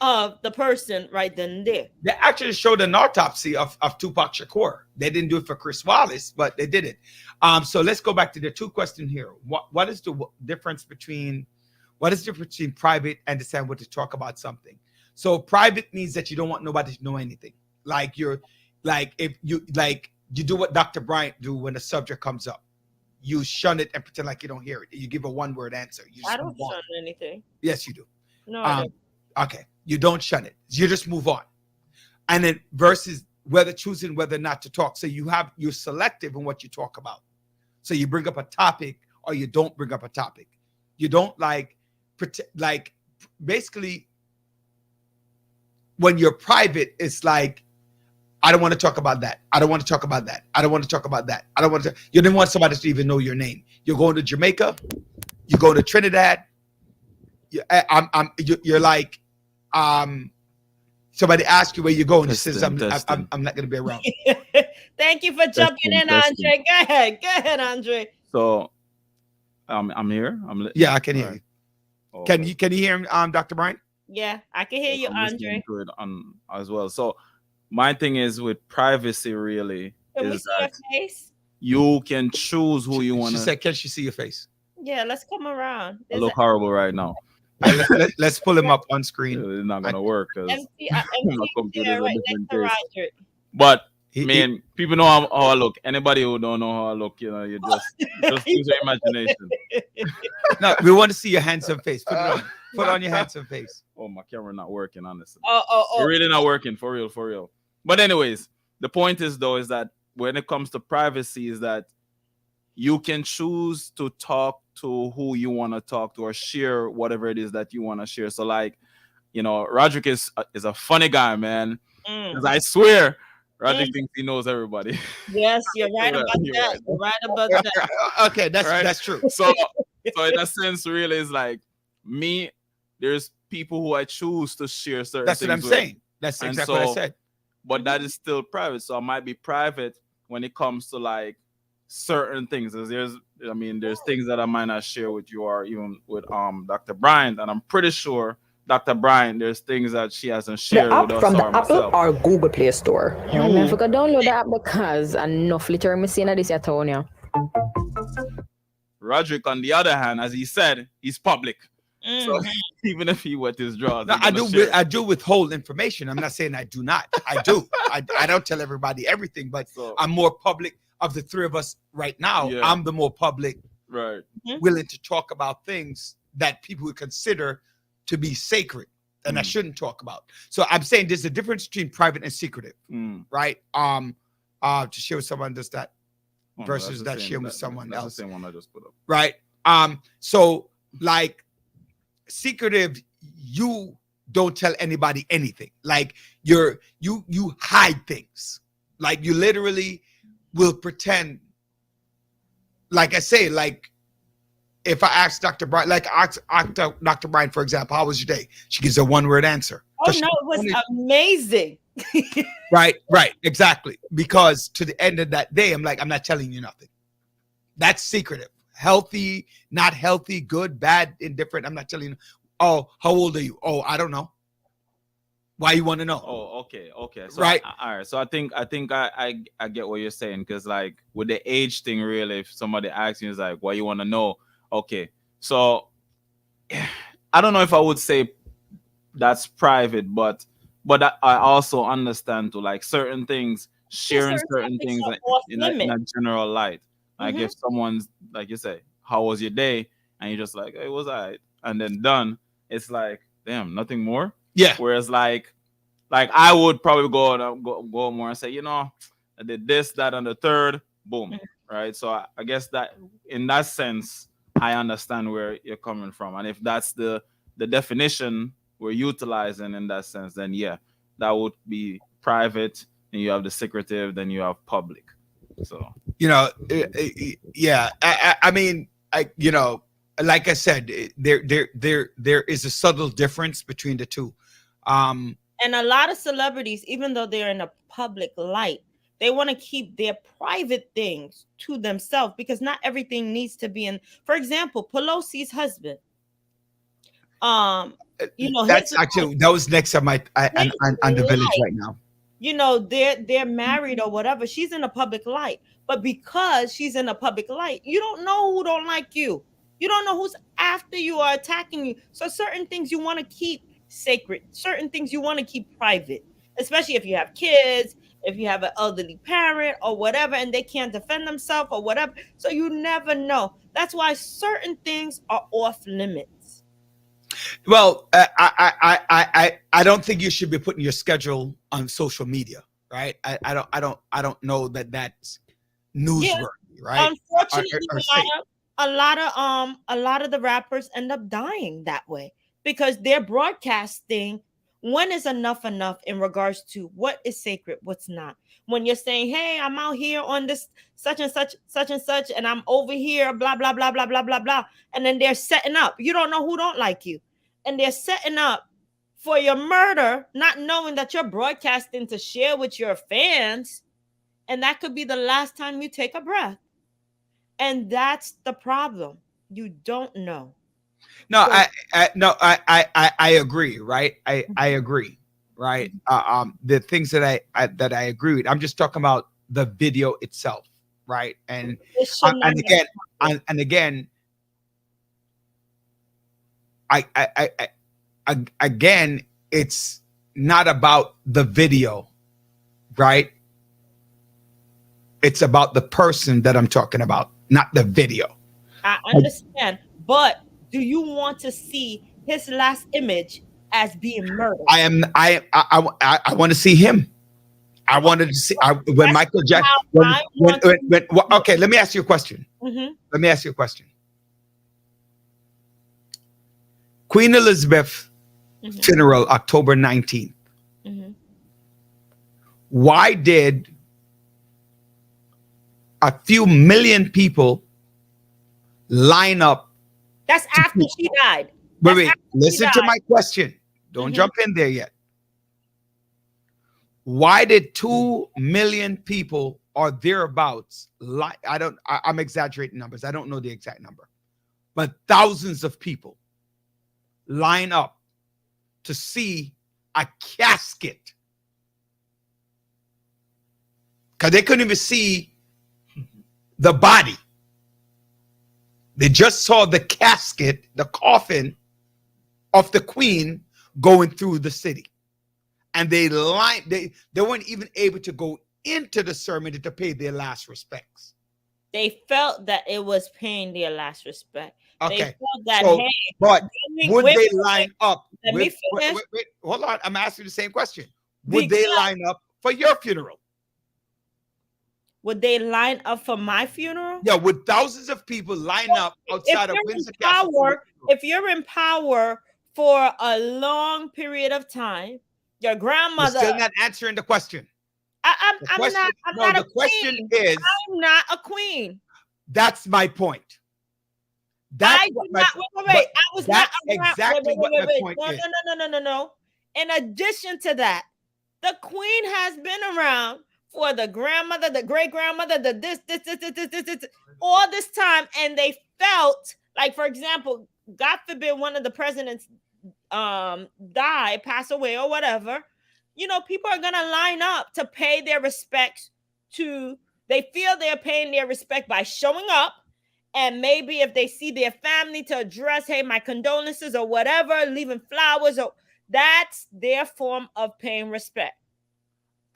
of the person right then and there. They actually showed an autopsy of Tupac Shakur. They didn't do it for Chris Wallace, but they did it. So let's go back to the two questions here. What is the difference between private and disable to talk about something? So private means that you don't want nobody to know anything. Like if you do what Dr. Bryant do when a subject comes up. You shun it and pretend like you don't hear it. You give a one-word answer. I don't shun anything. Yes, you do. No, I don't. Okay. You don't shun it. You just move on. And then versus choosing whether or not to talk. So you're selective in what you talk about. So you bring up a topic or you don't bring up a topic. You don't basically when you're private, it's like, I don't want to talk about that. I don't want to talk about that. I don't want to talk about that. I don't want to. You didn't want somebody to even know your name. You're going to Jamaica. You go to Trinidad. You're like, somebody asks you where you're going. He says, I'm not going to be around. Thank you for jumping in, Andre. Go ahead, Andre. So, I'm here. Yeah, I can hear you. Oh, Can you hear him, Dr. Bryant? Yeah, I can hear you, Andre. To it as well. So, my thing is with privacy, really, Can we is see that your face? you can choose who you want She to. said, can she see your face? Yeah, let's come around. I look horrible right now. Let's pull him up on screen. It's not gonna work because MC my computer's a right different next to case. Roger. But man, people know how I look. Anybody who don't know how I look, you just use your imagination. No, we want to see your handsome face. Put it on. Put on your handsome face. Oh, my camera not working, honestly. Oh. It's really not working, for real. But anyways, the point is that when it comes to privacy is that you can choose to talk to who you want to talk to or share whatever it is that you want to share. So Roderick is a funny guy, man. 'Cause I swear, Roderick thinks he knows everybody. Yes, you're right about that. Right. You're right about that. Okay, that's true. So in a sense, really, is like me. There's people who I choose to share certain That's things what I'm with. saying. That's exactly what I said. But that is still private. So I might be private when it comes to certain things. There's things that I might not share with you or even with Dr. Bryant. And I'm pretty sure Dr. Bryant, there's things that she hasn't shared with us from the or Apple myself. or Google Play Store. I forgot download the app because enough literally missing this Tonya. Roderick, on the other hand, as he said, he's public. So Mhm. even if he wet his drawers, No, he's gonna share. I do withhold information. I'm not saying I do not. I do. I don't tell everybody everything, but So, I'm more public of the three of us right now. Yeah. I'm the more public, right. willing to talk about things that people would consider to be sacred and I Mm. shouldn't talk about. So I'm saying there's a difference between private and secretive, Mm. right? To share with someone does that, Oh, no, Versus that's the that same- share with someone that's else. The same one I just put up. right? So like secretive, you don't tell anybody anything. Like you hide things. Like you literally will pretend. Like I say, like if I ask Dr. Brian, like ask Dr. Brian, for example, how was your day? She gives a one-word answer. Oh Does she no, it was only- amazing. Right, exactly. Because to the end of that day, I'm like, I'm not telling you nothing. That's secretive. Healthy, not healthy, good, bad, indifferent. I'm not telling you. Oh, how old are you? Oh, I don't know. Why you want to know? Oh, okay. So, Right. all right. So I think I get what you're saying, because like with the age thing, really, if somebody asks you, is like, what you want to know? Okay. So I don't know if I would say that's private, but I also understand to like certain things, sharing certain topics things are off in a limit. general light. Like Mhm. if someone's like you say, how was your day? And you're just like, it was alright, and then done. It's like, damn, nothing more. Yeah. Whereas like I would probably go more and say, you know, I did this, that, and the third, boom, right? So I guess that in that sense, I understand where you're coming from, and if that's the definition we're utilizing in that sense, then yeah, that would be private. And you have the secretive, then you have public. So You know, yeah. I mean, like I said, there is a subtle difference between the two. And a lot of celebrities, even though they're in a public light, they want to keep their private things to themselves because not everything needs to be in. For example, Pelosi's husband. That's actually that was next on my on the village right now. You know, they're married or whatever. She's in a public light, but because she's in a public light, you don't know who don't like you. You don't know who's after you or attacking you. So certain things you want to keep sacred, certain things you want to keep private, especially if you have kids, if you have an elderly parent or whatever, and they can't defend themselves or whatever. So you never know. That's why certain things are off limits. Well, I don't think you should be putting your schedule on social media, right? I don't know that that's newsworthy, right? Unfortunately, Or a lot of the rappers end up dying that way because they're broadcasting when is enough in regards to what is sacred, what's not. When you're saying, hey, I'm out here on this such and such, and I'm over here, blah, blah, blah, blah, blah, blah, blah. And then they're setting up. You don't know who don't like you. And they're setting up for your murder, not knowing that you're broadcasting to share with your fans. And that could be the last time you take a breath. And that's the problem. You don't know. No, So- I agree, right? I agree, right? The things that I agree with. I'm just talking about the video itself, right? And It should not be- again, again, it's not about the video, right? It's about the person that I'm talking about, not the video. I understand, but do you want to see his last image as being murdered? I want to see him. I wanted to see when That's Michael Jackson. how I want to- Okay, let me ask you a question. Mhm. Let me ask you a question. Queen Elizabeth Mhm. funeral, October 19th. Mhm. Why did a few million people line up? That's after she died. Wait, after she listen to died. my question. Don't Mhm. jump in there yet. Why did 2 million people or thereabouts, I'm exaggerating numbers. I don't know the exact number, but thousands of people line up to see a casket? Because they couldn't even see the body. They just saw the casket, the coffin of the queen going through the city. And they weren't even able to go into the ceremony to pay their last respects. They felt that it was paying their last respect. They Okay. felt that, So, hey, but would wait, they wait, line up? let me finish. Wait, hold on. I'm asking the same question. Would they Because- line up for your funeral? Would they line up for my funeral? Yeah, would thousands of people line up outside of Windsor Castle? If you're in power for a long period of time, your You're grandmother. still not answering the question. I'm not The a question queen. is, I'm not a queen. that's my point. That's I what did my not. Wait. I was not that's around. exactly what my point No, is. no. In addition to that, the queen has been around for the grandmother, the great grandmother, the this, all this time, and they felt like, for example, God forbid one of the presidents die, pass away, or whatever. You know, people are gonna line up to pay their respects to. They feel they're paying their respect by showing up. And maybe if they see their family to address, hey, my condolences or whatever, leaving flowers, or that's their form of paying respect.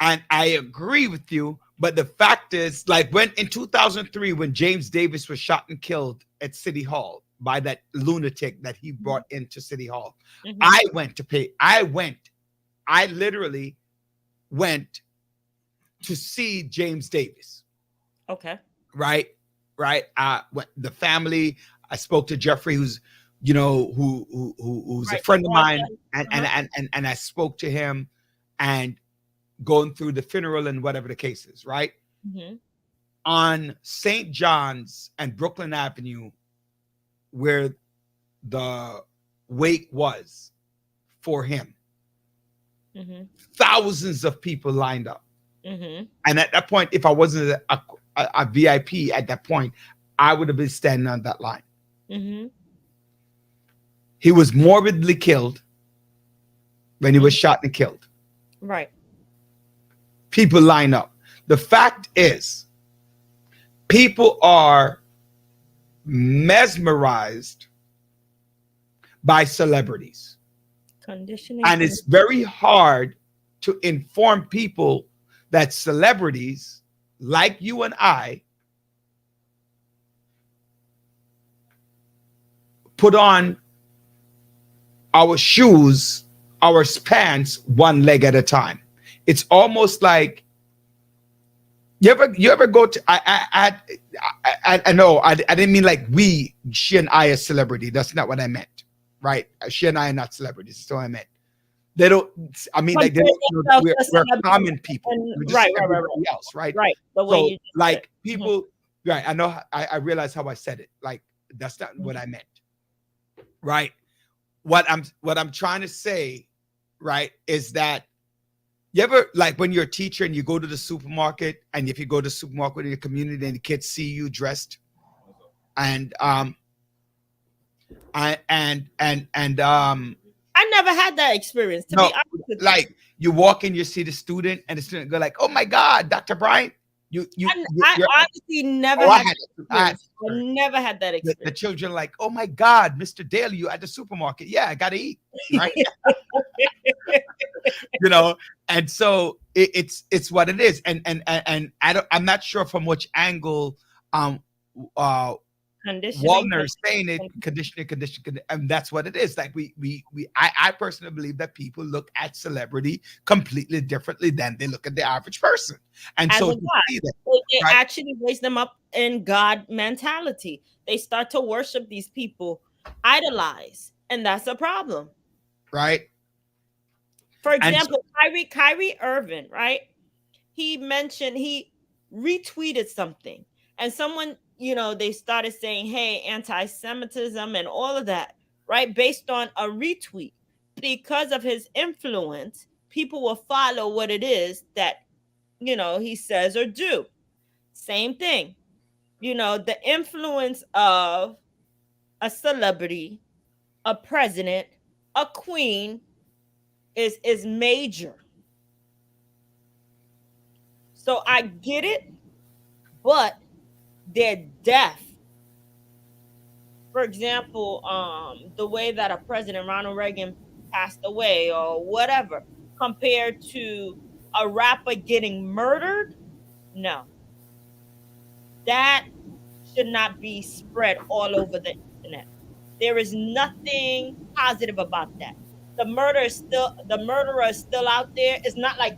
And I agree with you, but the fact is, like when in 2003, when James Davis was shot and killed at City Hall by that lunatic that he brought into City Hall, Mhm. I literally went to see James Davis. Okay. Right. The family. I spoke to Jeffrey, who's who's a friend of mine, and I spoke to him, and going through the funeral and whatever the case is. Right. Mm-hmm. On St. John's and Brooklyn Avenue, where the wake was for him, Mm-hmm. thousands of people lined up. Mm-hmm. And at that point, if I wasn't a VIP at that point, I would have been standing on that line. Mm-hmm. He was morbidly killed when he was shot and killed. Right. People line up. The fact is, people are mesmerized by celebrities. Conditioning. And it's very hard to inform people that celebrities like you and I put on our shoes, our pants, one leg at a time. It's almost like you ever go to I know I didn't mean like she and I are celebrity. That's not what I meant. Right? She and I are not celebrities. That's what I meant. They don't. I mean, like we're common people. We're just everybody else, right? Right. So, like people, right? I know. I realize how I said it. Like that's not what I meant, right? What I'm trying to say, right, is that you ever like when you're a teacher and you go to the supermarket, and if you go to the supermarket in your community and the kids see you dressed, and I never had that experience. To be honest with you. Like you walk in, you see the student, and the student go like, "Oh my God, Dr. Bryant!" I honestly never had that experience. I never had that experience. The children like, "Oh my God, Mr. Dale, you at the supermarket? Yeah, I gotta eat." Right? And so it's what it is, and I'm not sure from which angle Wallner is saying it, conditioning, and that's what it is. Like I personally believe that people look at celebrity completely differently than they look at the average person, and As so a God. It actually raise them up in God mentality. They start to worship these people, idolize, and that's a problem. Right. For example, Kyrie Irving, right? He retweeted something, and someone, they started saying, hey, anti-Semitism and all of that, right? Based on a retweet. Because of his influence, people will follow what it is that, he says or do. Same thing. The influence of a celebrity, a president, a queen is major. So I get it, but their death for example, the way that a president, Ronald Reagan, passed away or whatever, compared to a rapper getting murdered, no, that should not be spread all over the internet. There is nothing positive about that. The murderer is still out there. It's not like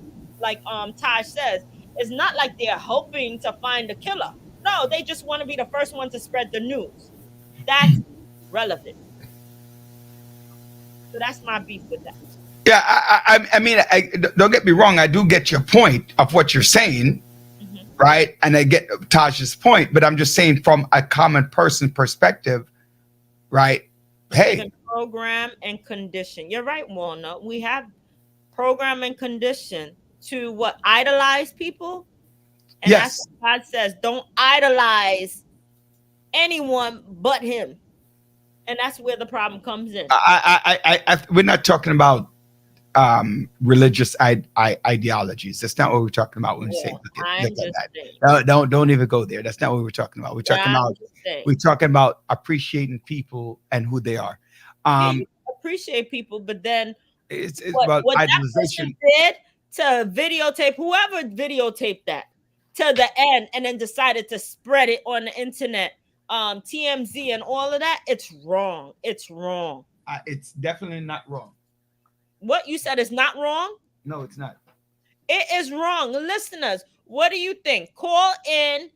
Taj says, it's not like they're hoping to find the killer. No, they just want to be the first one to spread the news. That's relevant. So that's my beef with that. Yeah, I mean, don't get me wrong. I do get your point of what you're saying, right? And I get Taj's point, but I'm just saying from a common person perspective, right? Hey, Program and condition. You're right, Walnut. We have program and condition to what, idolize people. And yes, that's what God says, don't idolize anyone but him. And that's where the problem comes in. we're not talking about religious ideologies. That's not what we're talking about when we say I'm look at just that. saying. Don't even go there. That's not what we're talking about. We're talking about appreciating people and who they are. You appreciate people, but then it's what about that idolization. person did to videotape, whoever videotaped that to the end and then decided to spread it on the internet, TMZ and all of that, it's wrong. It's wrong. It's definitely not wrong. What you said is not wrong? No, it's not. It is wrong. Listeners, what do you think? Call in,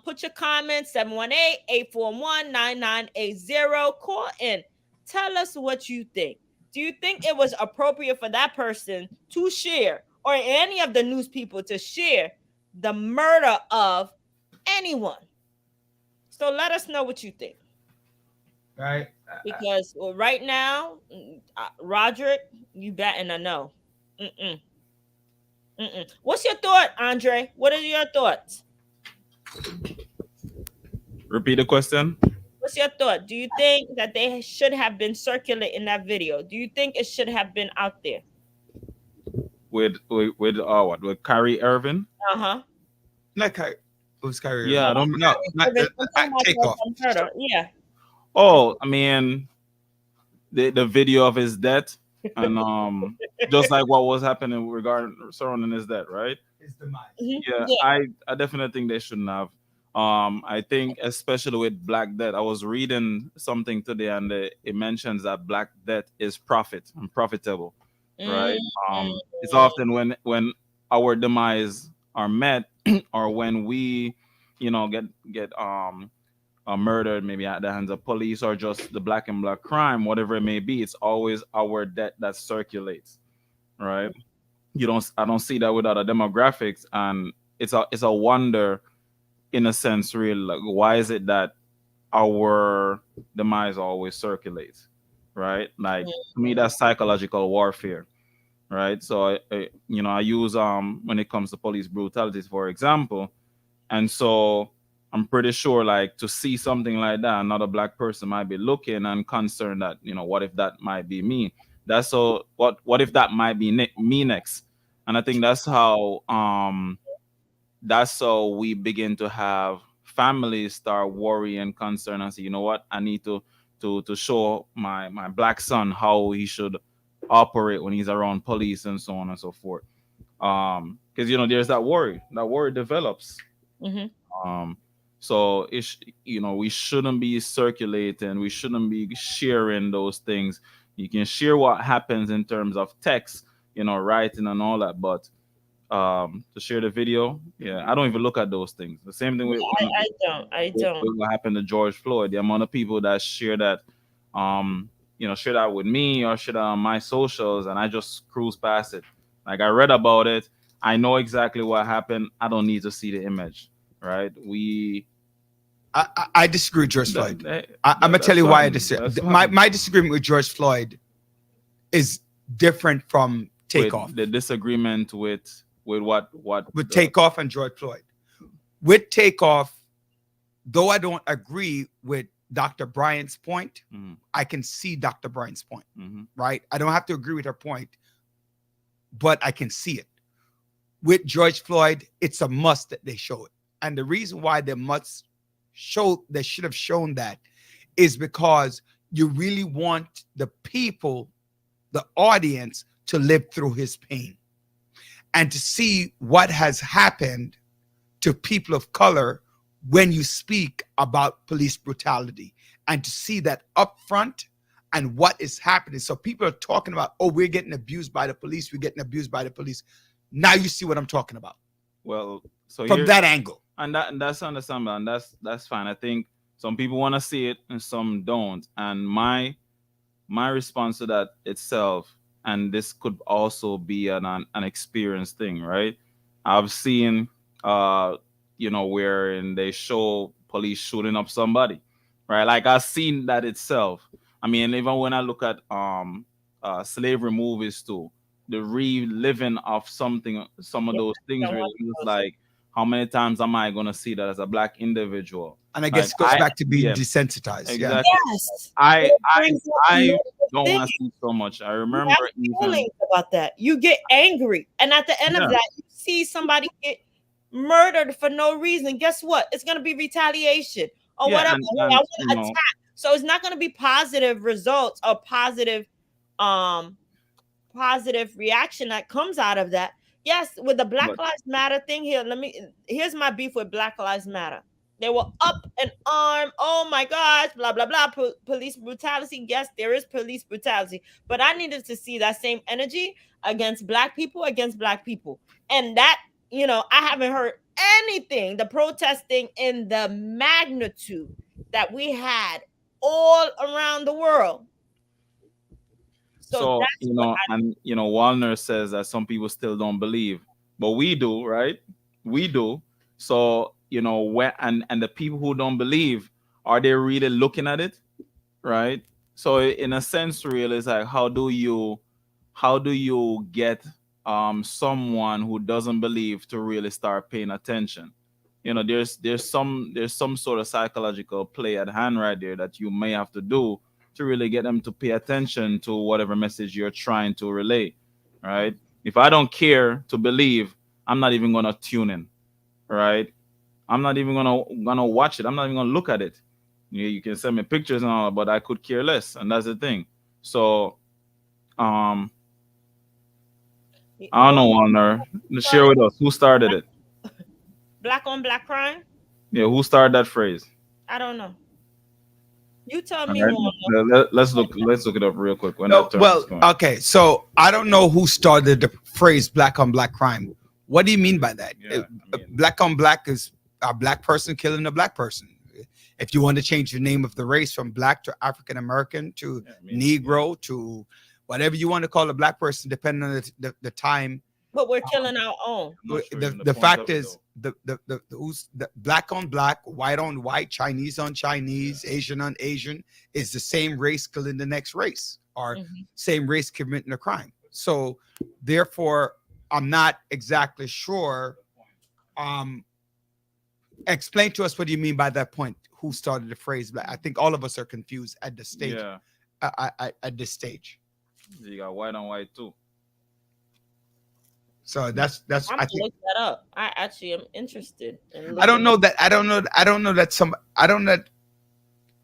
put your comments, 718-841-9980. Call in. Tell us what you think. Do you think it was appropriate for that person to share, or any of the news people to share, the murder of anyone? So let us know what you think. Right. Because right now, Roderick, you batting a no. What's your thought, Andre? What are your thoughts? Repeat the question. What's your thought? Do you think that they should have been circulating that video? Do you think it should have been out there? With what? With Kyrie Irving? Like it was Kyrie. Yeah, I don't know. Not Takeoff. Yeah. Oh, I mean, the video of his death, and just like what was happening surrounding his death, right? His demise. Yeah, I definitely think they shouldn't have. I think especially with Black Death, I was reading something today, and it mentions that Black Death is profit and profitable, right? It's often when our demise are met, or when we, get murdered, maybe at the hands of police, or just the black and black crime, whatever it may be, it's always our debt that circulates, right? I don't see that with other demographics, and it's a wonder, in a sense, really, like, why is it that our demise always circulates, right? Like, to me, that's psychological warfare, right? So I use when it comes to police brutalities, for example, and so I'm pretty sure, like, to see something like that, another black person might be looking and concerned that, what if that might be me? That's so. What if that might be me next? And I think that's how we begin to have families start worrying and concern and say, you know what, I need to show my black son how he should operate when he's around police and so on and so forth. Because there's that worry. That worry develops. So we shouldn't be circulating. We shouldn't be sharing those things. You can share what happens in terms of text, writing and all that, but to share the video, I don't even look at those things. The same thing with I don't. With what happened to George Floyd. The amount of people that share that, share that with me or share that on my socials, and I just cruise past it. Like, I read about it. I know exactly what happened. I don't need to see the image, right? I disagree with George Floyd. I'm gonna tell you why I disagree. My disagreement with George Floyd is different from Takeoff. The disagreement with what? With Takeoff and George Floyd. With Takeoff, though I don't agree with Dr. Bryant's point, I can see Dr. Bryant's point, right? I don't have to agree with her point, but I can see it. With George Floyd, it's a must that they show it. And the reason why they should have shown that is because you really want the people, the audience, to live through his pain and to see what has happened to people of color when you speak about police brutality, and to see that up front and what is happening. So people are talking about, oh, we're getting abused by the police. We're getting abused by the police. Now you see what I'm talking about Well, so from here, that angle. and that's understandable, and that's fine. I think some people want to see it and some don't. And my response to that itself, and this could also be an experience thing, right? I've seen wherein they show police shooting up somebody, right? Like I've seen that itself. I mean, even when I look at slavery movies too, the reliving of some of those things really is like, how many times am I gonna see that as a black individual? And I guess it goes back to being desensitized. Exactly. Yeah. Yes. I I don't want to see so much. I remember even feelings about that. You get angry, and at the end Yeah. of that, you see somebody get murdered for no reason. Guess what? It's gonna be retaliation or Yeah, whatever. and, I want you to know, attack. So it's not gonna be positive results or positive reaction that comes out of that. Yes, with the Black Lives Matter thing here, here's my beef with Black Lives Matter. They were up and armed. Oh my gosh, blah blah blah. Police brutality. Yes, there is police brutality, but I needed to see that same energy against black people, and that, I haven't heard anything. The protesting in the magnitude that we had all around the world. So that's what Wallner says that some people still don't believe, but we do, right? We do. So where and the people who don't believe, are they really looking at it, right? So in a sense, really, it's like, how do you get someone who doesn't believe to really start paying attention? There's some sort of psychological play at hand right there that you may have to do to really get them to pay attention to whatever message you're trying to relay, right? If I don't care to believe, I'm not even gonna tune in, right? I'm not even gonna watch it. I'm not even gonna look at it. You can send me pictures and all, but I could care less, and that's the thing. So, I don't know, Warner. Share with us who started it. Black on black crime. Yeah, who started that phrase? I don't know. You tell me. Right. Let's look it up real quick. Okay. So I don't know who started the phrase "black on black crime." What do you mean by that? Yeah, black on black is a black person killing a black person. If you want to change the name of the race from black to African American to Negro to whatever you want to call a black person, depending on the time. But we're killing our own. The fact is, the black on black, white on white, Chinese on Chinese, Asian on Asian is the same race killing the next race, or same race committing a crime. So therefore, I'm not exactly sure. Explain to us what you mean by that point. Who started the phrase? I think all of us are confused at the stage. Yeah. At this stage. You got white on white too. So that's. I'm gonna look that up. I actually am interested. I don't know that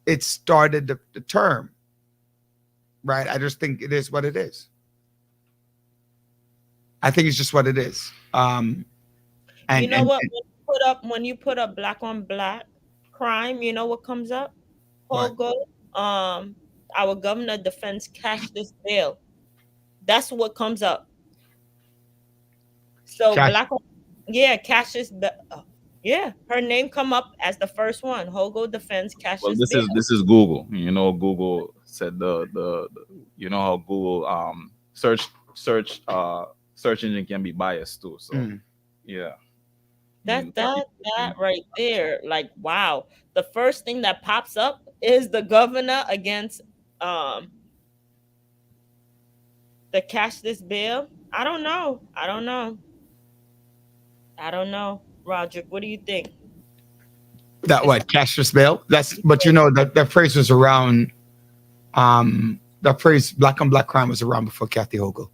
it started the term. Right. I just think it is what it is. I think it's just what it is. And you know what? When you put up black on black crime, you know what comes up? Hogo, our governor defends cashless bail. That's what comes up. So cashless. Yeah, her name come up as the first one. Hogo defends cashless. Well, this is Google. Google said the how Google search engine can be biased too. So yeah. That right there, like, wow. The first thing that pops up is the governor against the cashless bail. I don't know. Roderick, what do you think? That what, cashless bail? But that phrase was around. That phrase "black on black crime" was around before Kathy Hochul.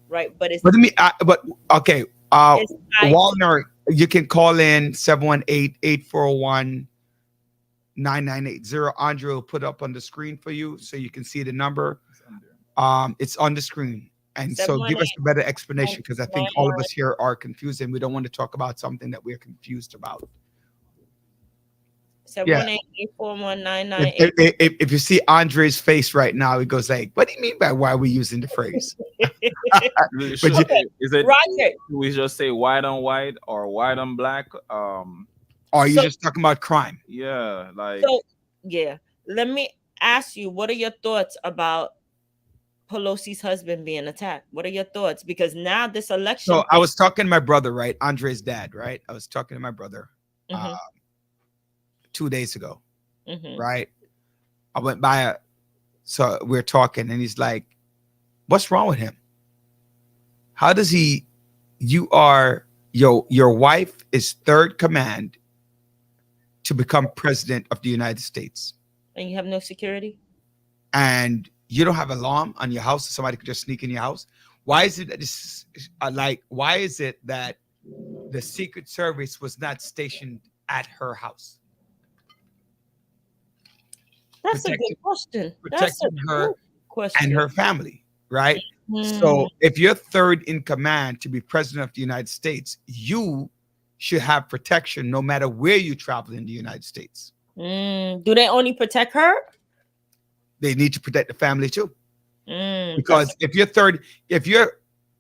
Right, but it's. Okay. Wallner, you can call in 718-841-9228. 9980. Andre will put up on the screen for you so you can see the number. It's on the screen. And so give us a better explanation, because I think all of us here are confused and we don't want to talk about something that we're confused about. 718-841-9988. If you see Andre's face right now, he goes like, what do you mean by why are we using the phrase? Is it Roger. we just say white on white or white on black? Or are you just talking about crime? Yeah, like So yeah, let me ask you, what are your thoughts about Pelosi's husband being attacked? What are your thoughts? Because now this election. So I was talking to my brother, right? Andre's dad, right? I was talking to my brother 2 days ago, right? I went by, so we're talking, and he's like, "What's wrong with him? How does he? You are your wife is third command to become president of the United States, And you have no security? and you don't have alarm on your house, so somebody could just sneak in your house. Why is it that this why is it that the Secret Service was not stationed at her house, That's a good question. That's a protecting her good question. and her family, right? So if you're third in command to be president of the United States, you should have protection no matter where you travel in the United States. Do they only protect her? They need to protect the family too. Mm, Because if you're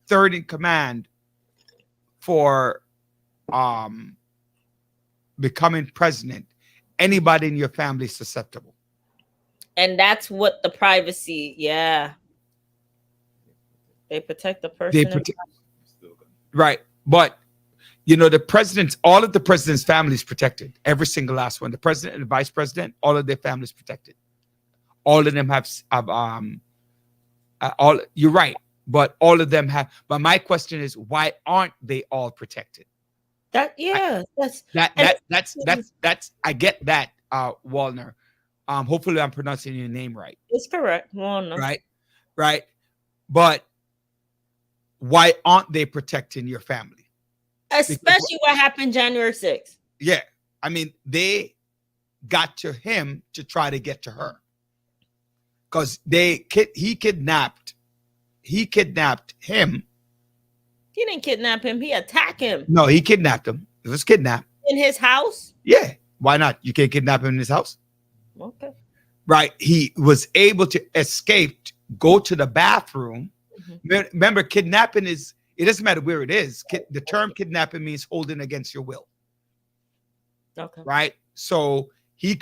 third in command for becoming president, anybody in your family is susceptible. and that's what the privacy, yeah. They protect the person. Right. But you know, all of the president's family is protected. Every single last one. The president and the vice president, all of their families protected. All of them have all. You're right, but all of them have. But my question is, why aren't they all protected? That's I get that, Walner. Hopefully I'm pronouncing your name right. It's correct. Well, no. Right. But why aren't they protecting your family? Especially what happened January 6th. Yeah. I mean, they got to him to try to get to her. Because he kidnapped him. He didn't kidnap him. He attacked him. No, he kidnapped him. It was kidnapped. In his house? Yeah. Why not? You can't kidnap him in his house. Okay. Right. He was able to escape, go to the bathroom. Remember, kidnapping it doesn't matter where it is. The term kidnapping means holding against your will. Okay. Right. So he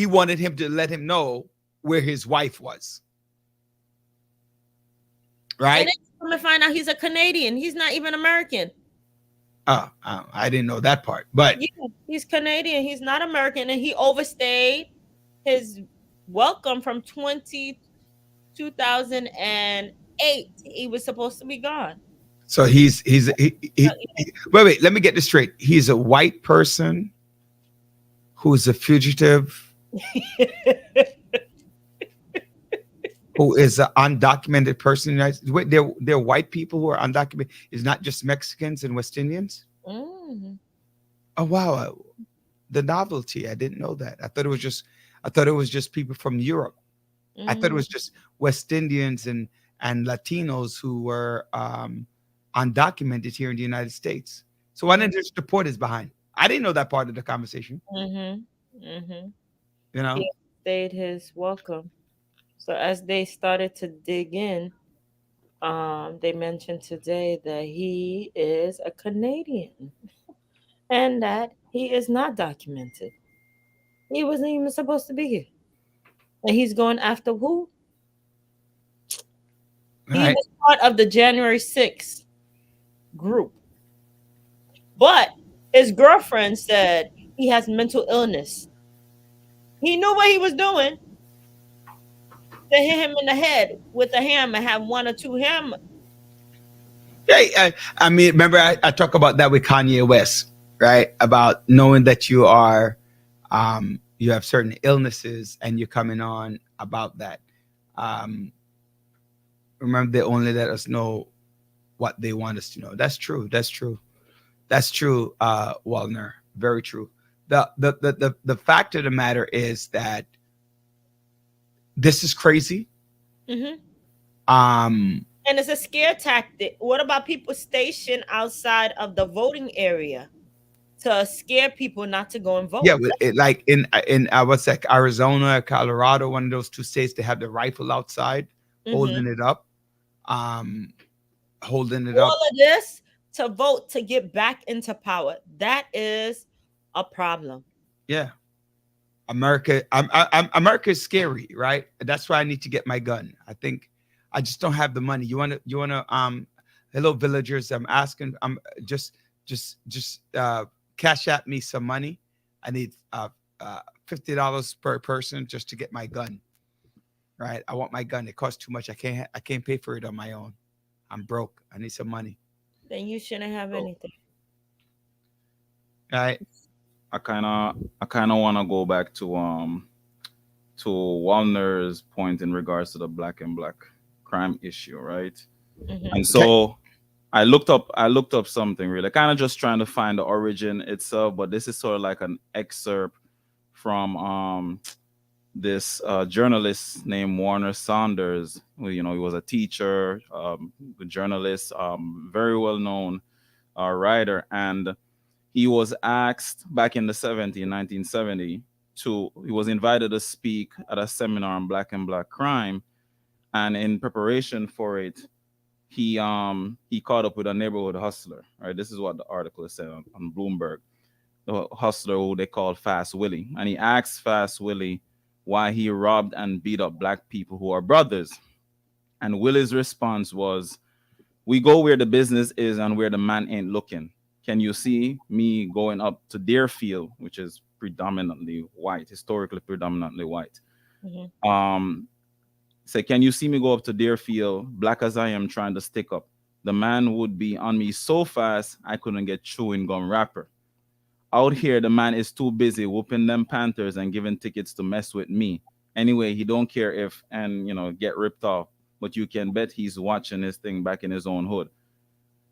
wanted him to let him know where his wife was. Right. And then come to find out he's a Canadian. He's not even American. Oh, I didn't know that part. But yeah, he's Canadian. He's not American, and he overstayed his welcome from 2008. He was supposed to be gone. So wait, let me get this straight. He's a white person who's a fugitive, who is an undocumented person. Wait, they're white people who are undocumented. It's not just Mexicans and West Indians. Mm-hmm. Oh wow, the novelty! I didn't know that. I thought it was just people from Europe. I thought it was just West Indians and Latinos who were undocumented here in the United States. So why didn't they just deport us behind? I didn't know that part of the conversation. You know, he stayed his welcome. So as they started to dig in, they mentioned today that he is a Canadian and that he is not documented. He wasn't even supposed to be here. And he's going after who? He was part of the January 6th group. But his girlfriend said he has mental illness. He knew what he was doing. To hit him in the head with a hammer, have one or two hammers. Yeah, I mean, remember I talk about that with Kanye West, right? About knowing that you are, you have certain illnesses and you're coming on about that. Remember, they only let us know what they want us to know. That's true. Walner. Very true. The fact of the matter is that this is crazy. Hmm. Um, And it's a scare tactic. What about people stationed outside of the voting area to scare people not to go and yeah, vote? but like in what's that, Arizona, Colorado, one of those two states, they have the rifle outside, Hmm. holding it up, um, holding it All up. of this to vote to get back into power. That is a problem. Yeah, America is scary, right? That's why I need to get my gun. I think I just don't have the money. You wanna hello villagers. I'm asking. I'm just cash at me some money. I need $50 per person just to get my gun. Right? I want my gun. It costs too much. I can't pay for it on my own. I'm broke. I need some money. Then you shouldn't have So anything. Right? I kind of want to go back to Walner's point in regards to the black and black crime issue, right? Hmm. And Okay. so I looked up something really, kind of just trying to find the origin itself, but this is sort of like an excerpt from this journalist named Warner Saunders. Who, he was a teacher, a journalist, very well known writer, and he was asked back in the 1970, he was invited to speak at a seminar on black and black crime, and in preparation for it, he caught up with a neighborhood hustler. Right, this is what the article said on Bloomberg. The hustler who they called Fast Willie, and he asked Fast Willie why he robbed and beat up black people who are brothers. And Willie's response was, "We go where the business is and where the man ain't looking. Can you see me going up to Deerfield, which is predominantly white, historically predominantly white? Hmm. Um, Say, can you see me go up to Deerfield, black as I am, trying to stick up? The man would be on me so fast I couldn't get chewing gum wrapper. Out here, the man is too busy whooping them Panthers and giving tickets to mess with me. Anyway, he don't care if and get ripped off, but you can bet he's watching his thing back in his own hood."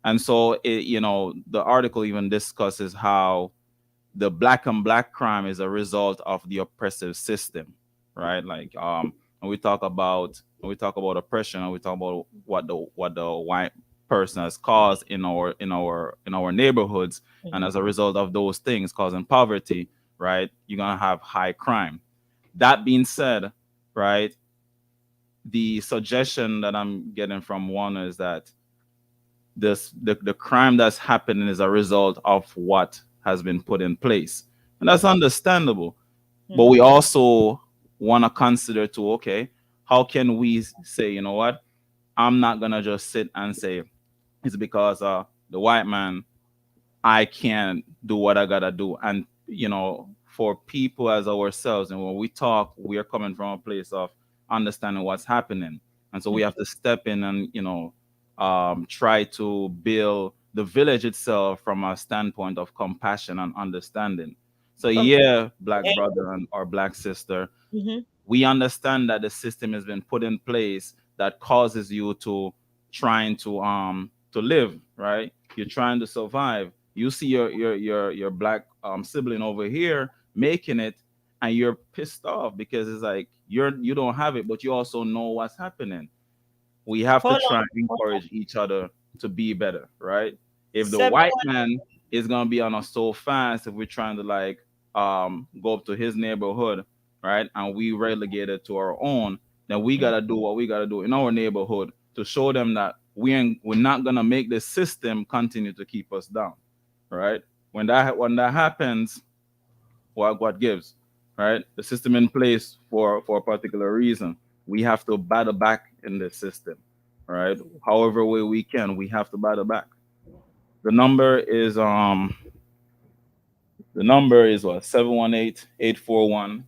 And so the article even discusses how the black and black crime is a result of the oppressive system, right? Like when we talk about oppression, and we talk about what the white person has caused in our neighborhoods, and Hmm. as a result of those things causing poverty, right, you're gonna have high crime. That being said, right, the suggestion that I'm getting from one is that the crime that's happening is a result of what has been put in place, and that's understandable. But Hmm. we also want to consider too, okay, how can we say, you know what, I'm not gonna just sit and say it's because the white man, I can't do what I gotta do. And for people as ourselves, and when we talk, we are coming from a place of understanding what's happening, and so we have to step in and try to build the village itself from a standpoint of compassion and understanding. So From yeah, black brother and or black sister, hmm we understand that the system has been put in place that causes you to trying to live, right? You're trying to survive. You see your black sibling over here making it, and you're pissed off because it's like you don't have it, but you also know what's happening. We have to hold try on, and encourage each other to be better, right? If the seven. white man is gonna be on us so fast, if we're trying to like go up to his neighborhood, right, and we relegate it to our own, then we gotta do what we gotta do in our neighborhood to show them that we're not gonna make the system continue to keep us down, right? When that happens, what gives, right? The system in place for a particular reason. We have to battle back in the system, right? However way we can, we have to battle back. The number is what, 718-841,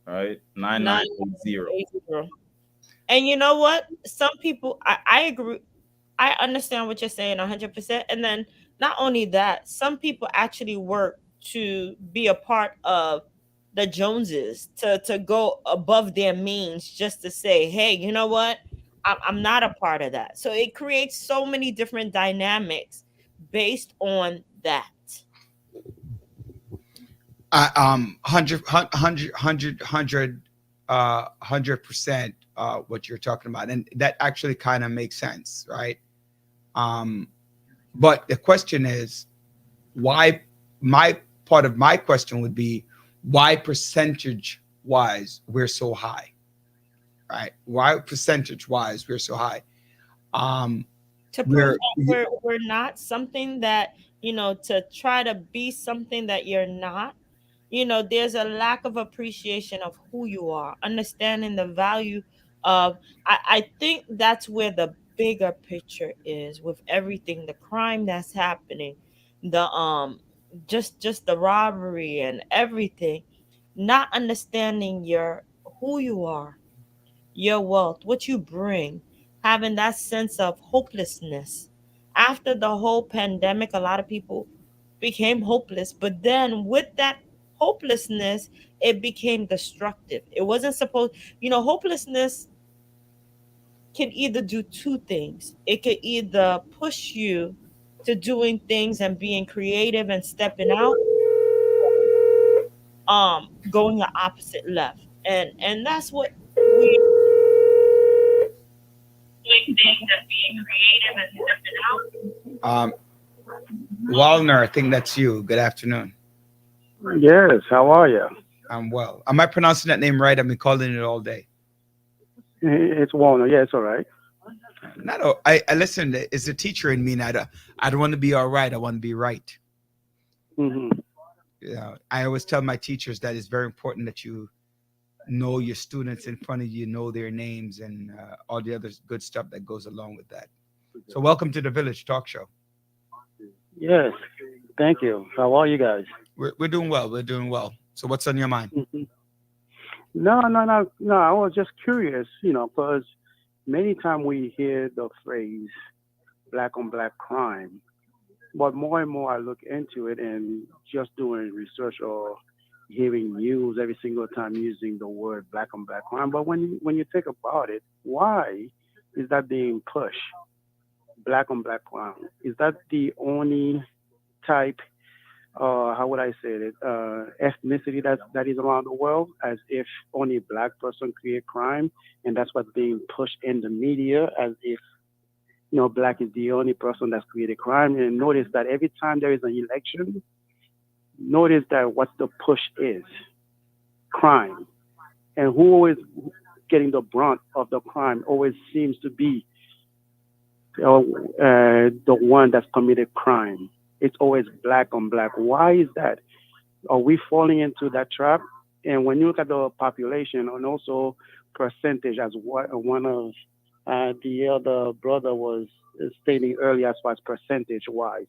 right, 9980. 980. And you know what? Some people, I agree. I understand what you're saying 100%. And then not only that, some people actually work to be a part of the Joneses, to go above their means just to say, hey, you know what? I'm not a part of that. So it creates so many different dynamics based on that. 100% what you're talking about, and that actually kind of makes sense, right? But the question is, why? My part of my question would be, why percentage wise we're so high, right? Why percentage wise we're so high? To prove We're that we're not something that, to try to be something that you're not. There's a lack of appreciation of who you are, understanding the value of. I think that's where the bigger picture is with everything, the crime that's happening, the just the robbery and everything, not understanding your who you are, your wealth, what you bring, having that sense of hopelessness. After the whole pandemic, a lot of people became hopeless, but then with that hopelessness, it became destructive. It wasn't supposed, hopelessness can either do two things. It could either push you to doing things and being creative and stepping out, going the opposite left. And that's what we doing things and being creative and stepping out. Wallner, I think that's you. Good afternoon. Yes, how are you? I'm well. Am I pronouncing that name right? I've been calling it all day. It's Warner. Yeah, it's all right. Not. I listen. It's a teacher in me. And I don't want to be all right. I want to be right. Hmm. I always tell my teachers that it's very important that you know your students in front of you, know their names, and all the other good stuff that goes along with that. So, welcome to the Village Talk Show. Yes, thank you. How are you guys? We're doing well. We're doing well. So, what's on your mind? Hmm. No. I was just curious, because many times we hear the phrase black on black crime, but more and more I look into it and just doing research or hearing news every single time using the word black on black crime. But when you think about it, why is that being pushed? Black on black crime. Is that the only type, how would I say it, ethnicity that is around the world, as if only a black person create crime, and that's what's being pushed in the media, as if black is the only person that's created crime. And notice that every time there is an election, notice that what the push is crime, and who is getting the brunt of the crime always seems to be the one that's committed crime. It's always black on black. Why is that? Are we falling into that trap? And when you look at the population and also percentage, as one of the other brother was stating earlier, as far as percentage wise,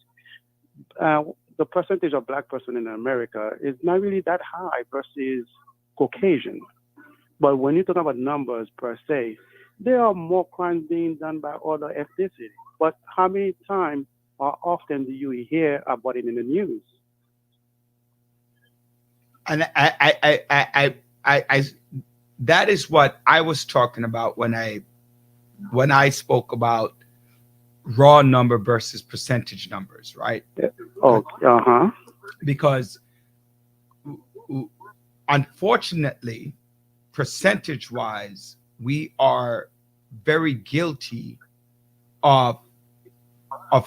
the percentage of black person in America is not really that high versus Caucasian. But when you talk about numbers per se, there are more crimes being done by other ethnicities. But how many times or often do you hear about it in the news? And I that is what I was talking about when I spoke about raw number versus percentage numbers, right? Oh, uh-huh. Because unfortunately, percentage wise, we are very guilty of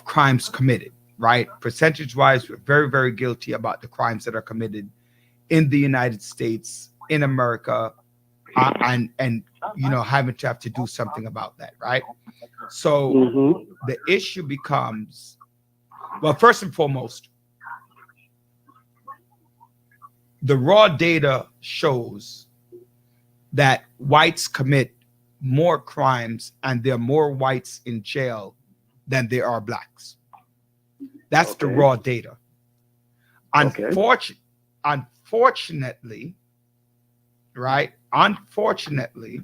crimes committed, right? Percentage wise, we're very, very guilty about the crimes that are committed in the United States, in America, and having to have to do something about that, right? So the issue becomes, well, first and foremost, the raw data shows that whites commit more crimes and there are more whites in jail than there are blacks. That's the raw data. Unfortunately, right? Unfortunately,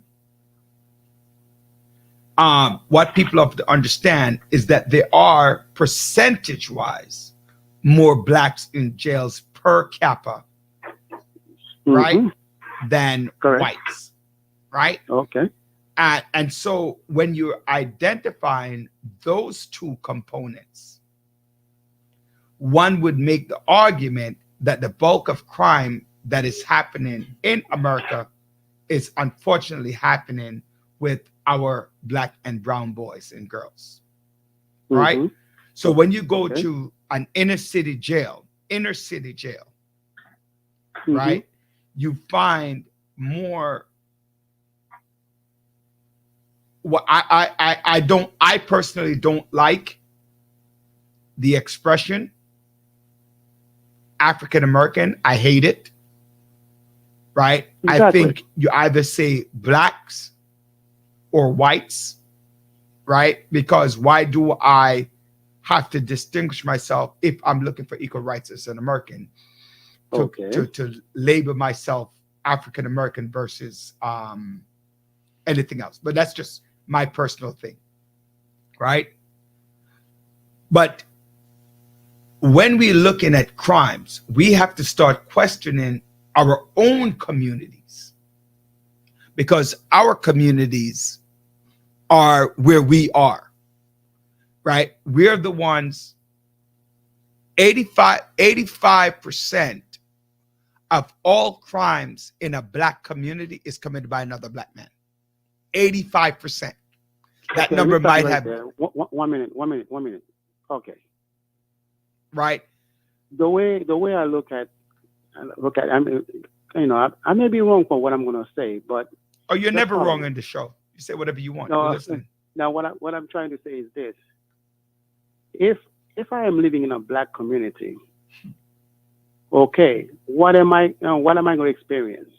what people have to understand is that there are percentage-wise more blacks in jails per capita, right, than whites, right? Okay. And so when you're identifying those two components, one would make the argument that the bulk of crime that is happening in America is unfortunately happening with our black and brown boys and girls. Right? Mhm. So when you go Okay. to an inner city jail, Mhm. right, you find more. What I personally don't like the expression African American. I hate it. Right? I Exactly. think you either say blacks or whites, right? Because why do I have to distinguish myself if I'm looking for equal rights as an American to Okay. to label myself African American versus anything else? But that's just my personal thing, right? But when we're looking at crimes, we have to start questioning our own communities because our communities are where we are, right? We're the ones, 85% of all crimes in a black community is committed by another black man. 85%. That Okay, let me number stop you might right have, there. 1 minute. Okay. right? The way I look at, I mean, I may be wrong for what I'm gonna say, but Oh, you're the never wrong following. in the show. You say whatever you want. No, We're listening. now what I'm trying to say is this: if I am living in a black community, okay, what am I going to experience?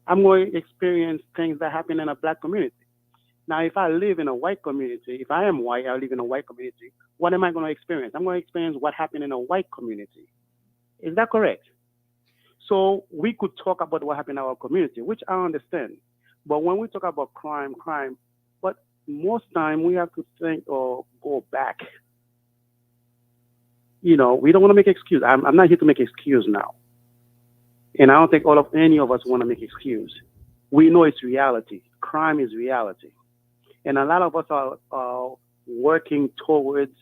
I'm going to experience things that happen in a black community. Now, if I live in a white community, if I am white, I live in a white community. What am I going to experience? I'm going to experience what happened in a white community. Is that correct? So we could talk about what happened in our community, which I understand. But when we talk about crime, but most time we have to think or go back. We don't want to make excuse. I'm not here to make excuse now. And I don't think any of us want to make excuse. We know it's reality. Crime is reality. And a lot of us are working towards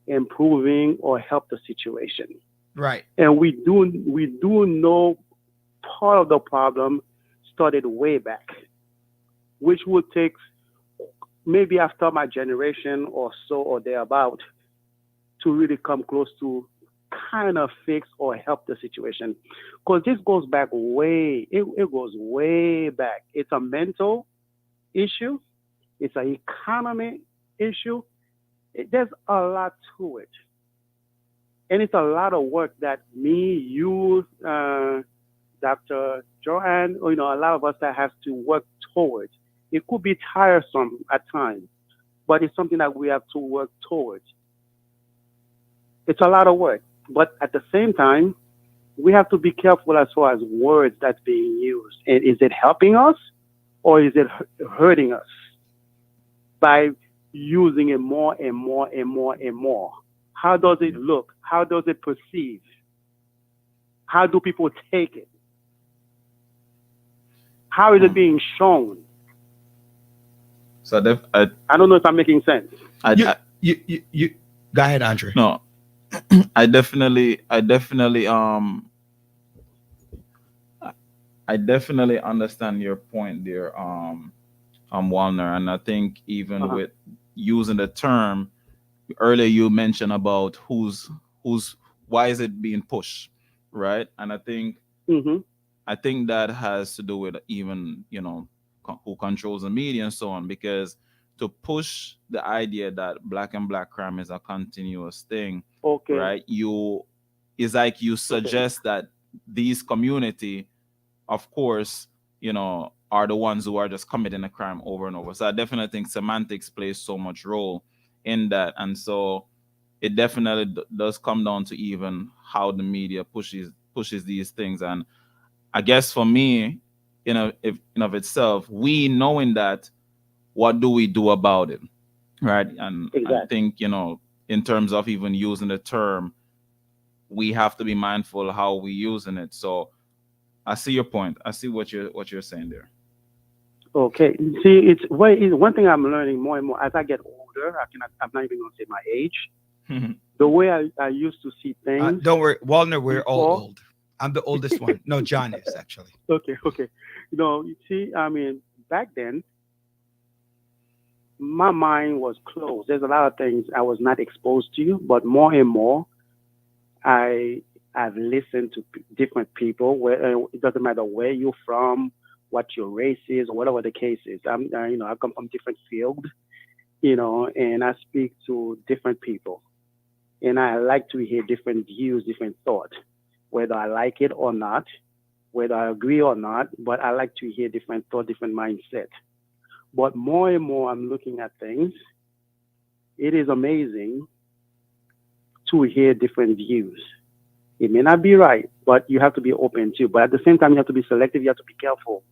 improving or help the situation. Right. And we do know part of the problem started way back, which would take maybe after my generation or so or thereabout to really come close to kind of fix or help the situation. Because this goes back it goes way back. It's a mental issue. It's an economy issue. There's a lot to it. And it's a lot of work that me, you, Dr. Joanne, a lot of us that have to work towards. It could be tiresome at times, but it's something that we have to work towards. It's a lot of work, but at the same time, we have to be careful as far as words that's being used. And is it helping us or is it hurting us by using it more and more and more and more? How does it look? How does it perceive? How do people take it? How is it being shown? So I don't know if I'm making sense. You go ahead, Andre. no, I definitely understand your point there, Walner, and I think even Uh-huh. with using the term earlier, you mentioned about who's why is it being pushed, right? And Mm-hmm. I think that has to do with even who controls the media and so on, because to push the idea that black and black crime is a continuous thing, Okay. right? It's like you suggest that these community, of course, are the ones who are just committing a crime over and over. So I definitely think semantics plays so much role in that, and so it definitely does come down to even how the media pushes these things. And I guess for me, in of itself, we knowing that, what do we do about it, right? And I Exactly. think in terms of even using the term, we have to be mindful how we using it. So I see your point. I see what you're saying there. Okay. See, one thing I'm learning more and more as I get older. I'm not even going to say my age. The way I used to see things Don't worry, Walner. We're all before. old. I'm the oldest one. No, John is actually. Okay. You see, I mean, back then, my mind was closed. There's a lot of things I was not exposed to, but more and more, I've listened to different people. Where it doesn't matter where you're from, what your race is, or whatever the case is. I come from different fields, and I speak to different people, and I like to hear different views, different thoughts, whether I like it or not, whether I agree or not. But I like to hear different thought, different mindset. But more and more, I'm looking at things. It is amazing to hear different views. It may not be right, but you have to be open too. But at the same time, you have to be selective. You have to be careful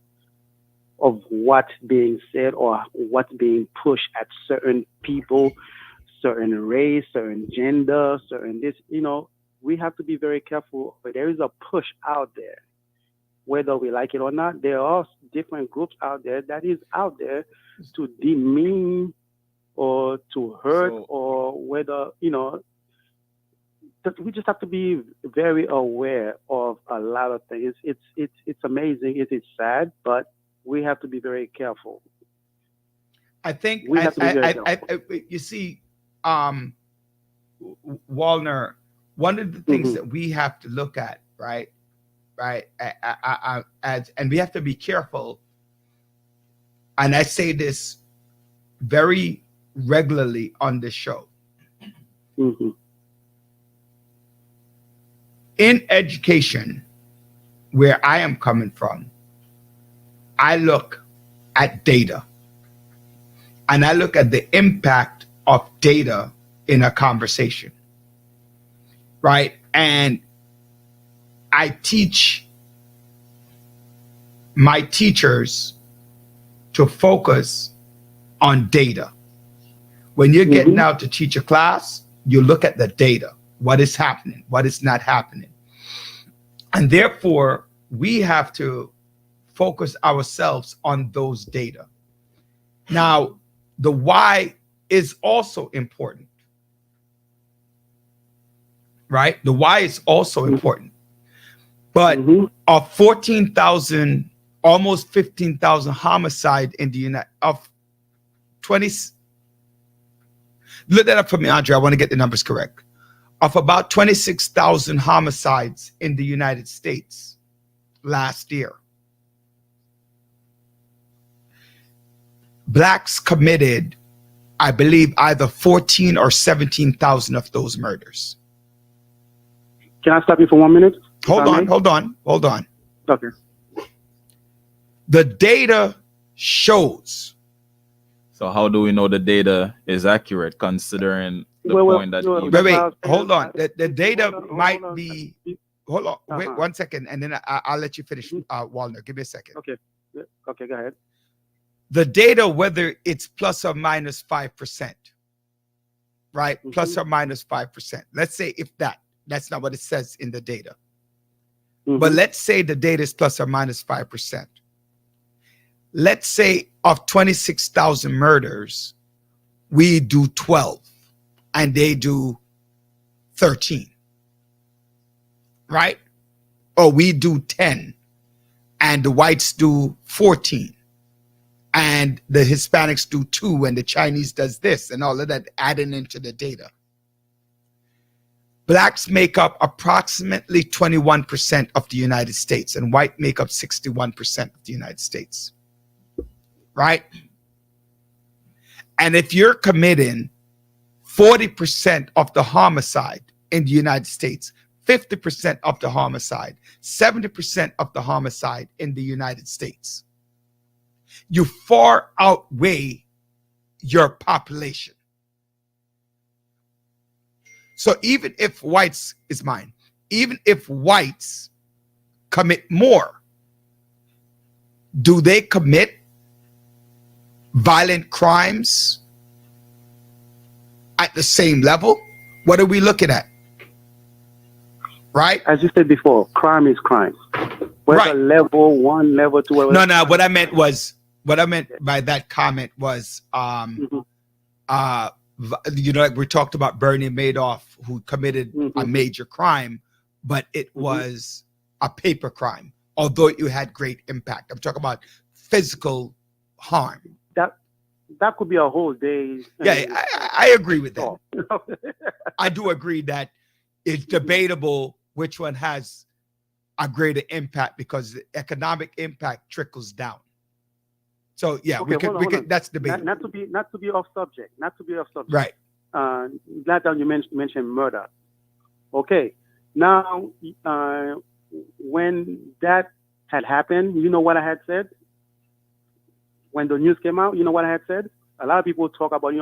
of what's being said or what's being pushed at certain people, certain race, certain gender, certain this. We have to be very careful. But there is a push out there, whether we like it or not. There are different groups out there that is out there to demean or to hurt, or whether we just have to be very aware of a lot of things. It's amazing. It is sad, but we have to be very careful. I think We have to be very careful. you see, Walner, one of the things that we have to look at, right? And we have to be careful. And I say this very regularly on this show. Mm-hmm. In education, where I am coming from, I look at data. And I look at the impact of data in a conversation, right? And I teach my teachers to focus on data. When you're getting out to teach a class, you look at the data. What is happening? What is not happening? And therefore, we have to focus ourselves on those data. Now, the why is also important, right? The why is also important. But of 14,000, almost 15,000 homicide in the United of 20. Look that up for me, Andre. I want to get the numbers correct. Of about 26,000 homicides in the United States last year, Blacks committed, I believe, either 14 or 17,000 of those murders. Can I stop you for 1 minute? Hold on. Okay. The data shows. So how do we know the data is accurate, considering the point that you... Wait, hold on. The data might be... Hold on. Wait 1 second, and then I'll let you finish, Walner. Give me a second. Okay. Okay, go ahead. The data, whether it's plus or minus 5%, right? Plus or minus 5%. Let's say if that's not what it says in the data. But let's say the data is plus or minus 5%. Let's say of 26,000 murders, we do 12 and they do 13, right? Or we do 10 and the whites do 14 and the Hispanics do 2 and the Chinese does this and all of that adding into the data. Blacks make up approximately 21% of the United States and white make up 61% of the United States. Right? And if you're committing 40% of the homicide in the United States, 50% of the homicide, 70% of the homicide in the United States, you far outweigh your population. So even if whites is mine, even if whites commit more, do they commit violent crimes at the same level? What are we looking at? Right? As you said before, crime is crime. Whether level 1, level 2. No. What I meant by that comment was, like we talked about Bernie Madoff, who committed a major crime, but it was a paper crime, although you had great impact. I'm talking about physical harm. That could be a whole day. Yeah, I agree with that. talk. I do agree that it's debatable which one has a greater impact because the economic impact trickles down. So yeah, Okay, hold on. that's debatable. Not to be off subject. Right. Glad that you mentioned murder. Okay. Now, when that had happened, you know what I had said? When the news came out, you know what I had said? A lot of people talk about,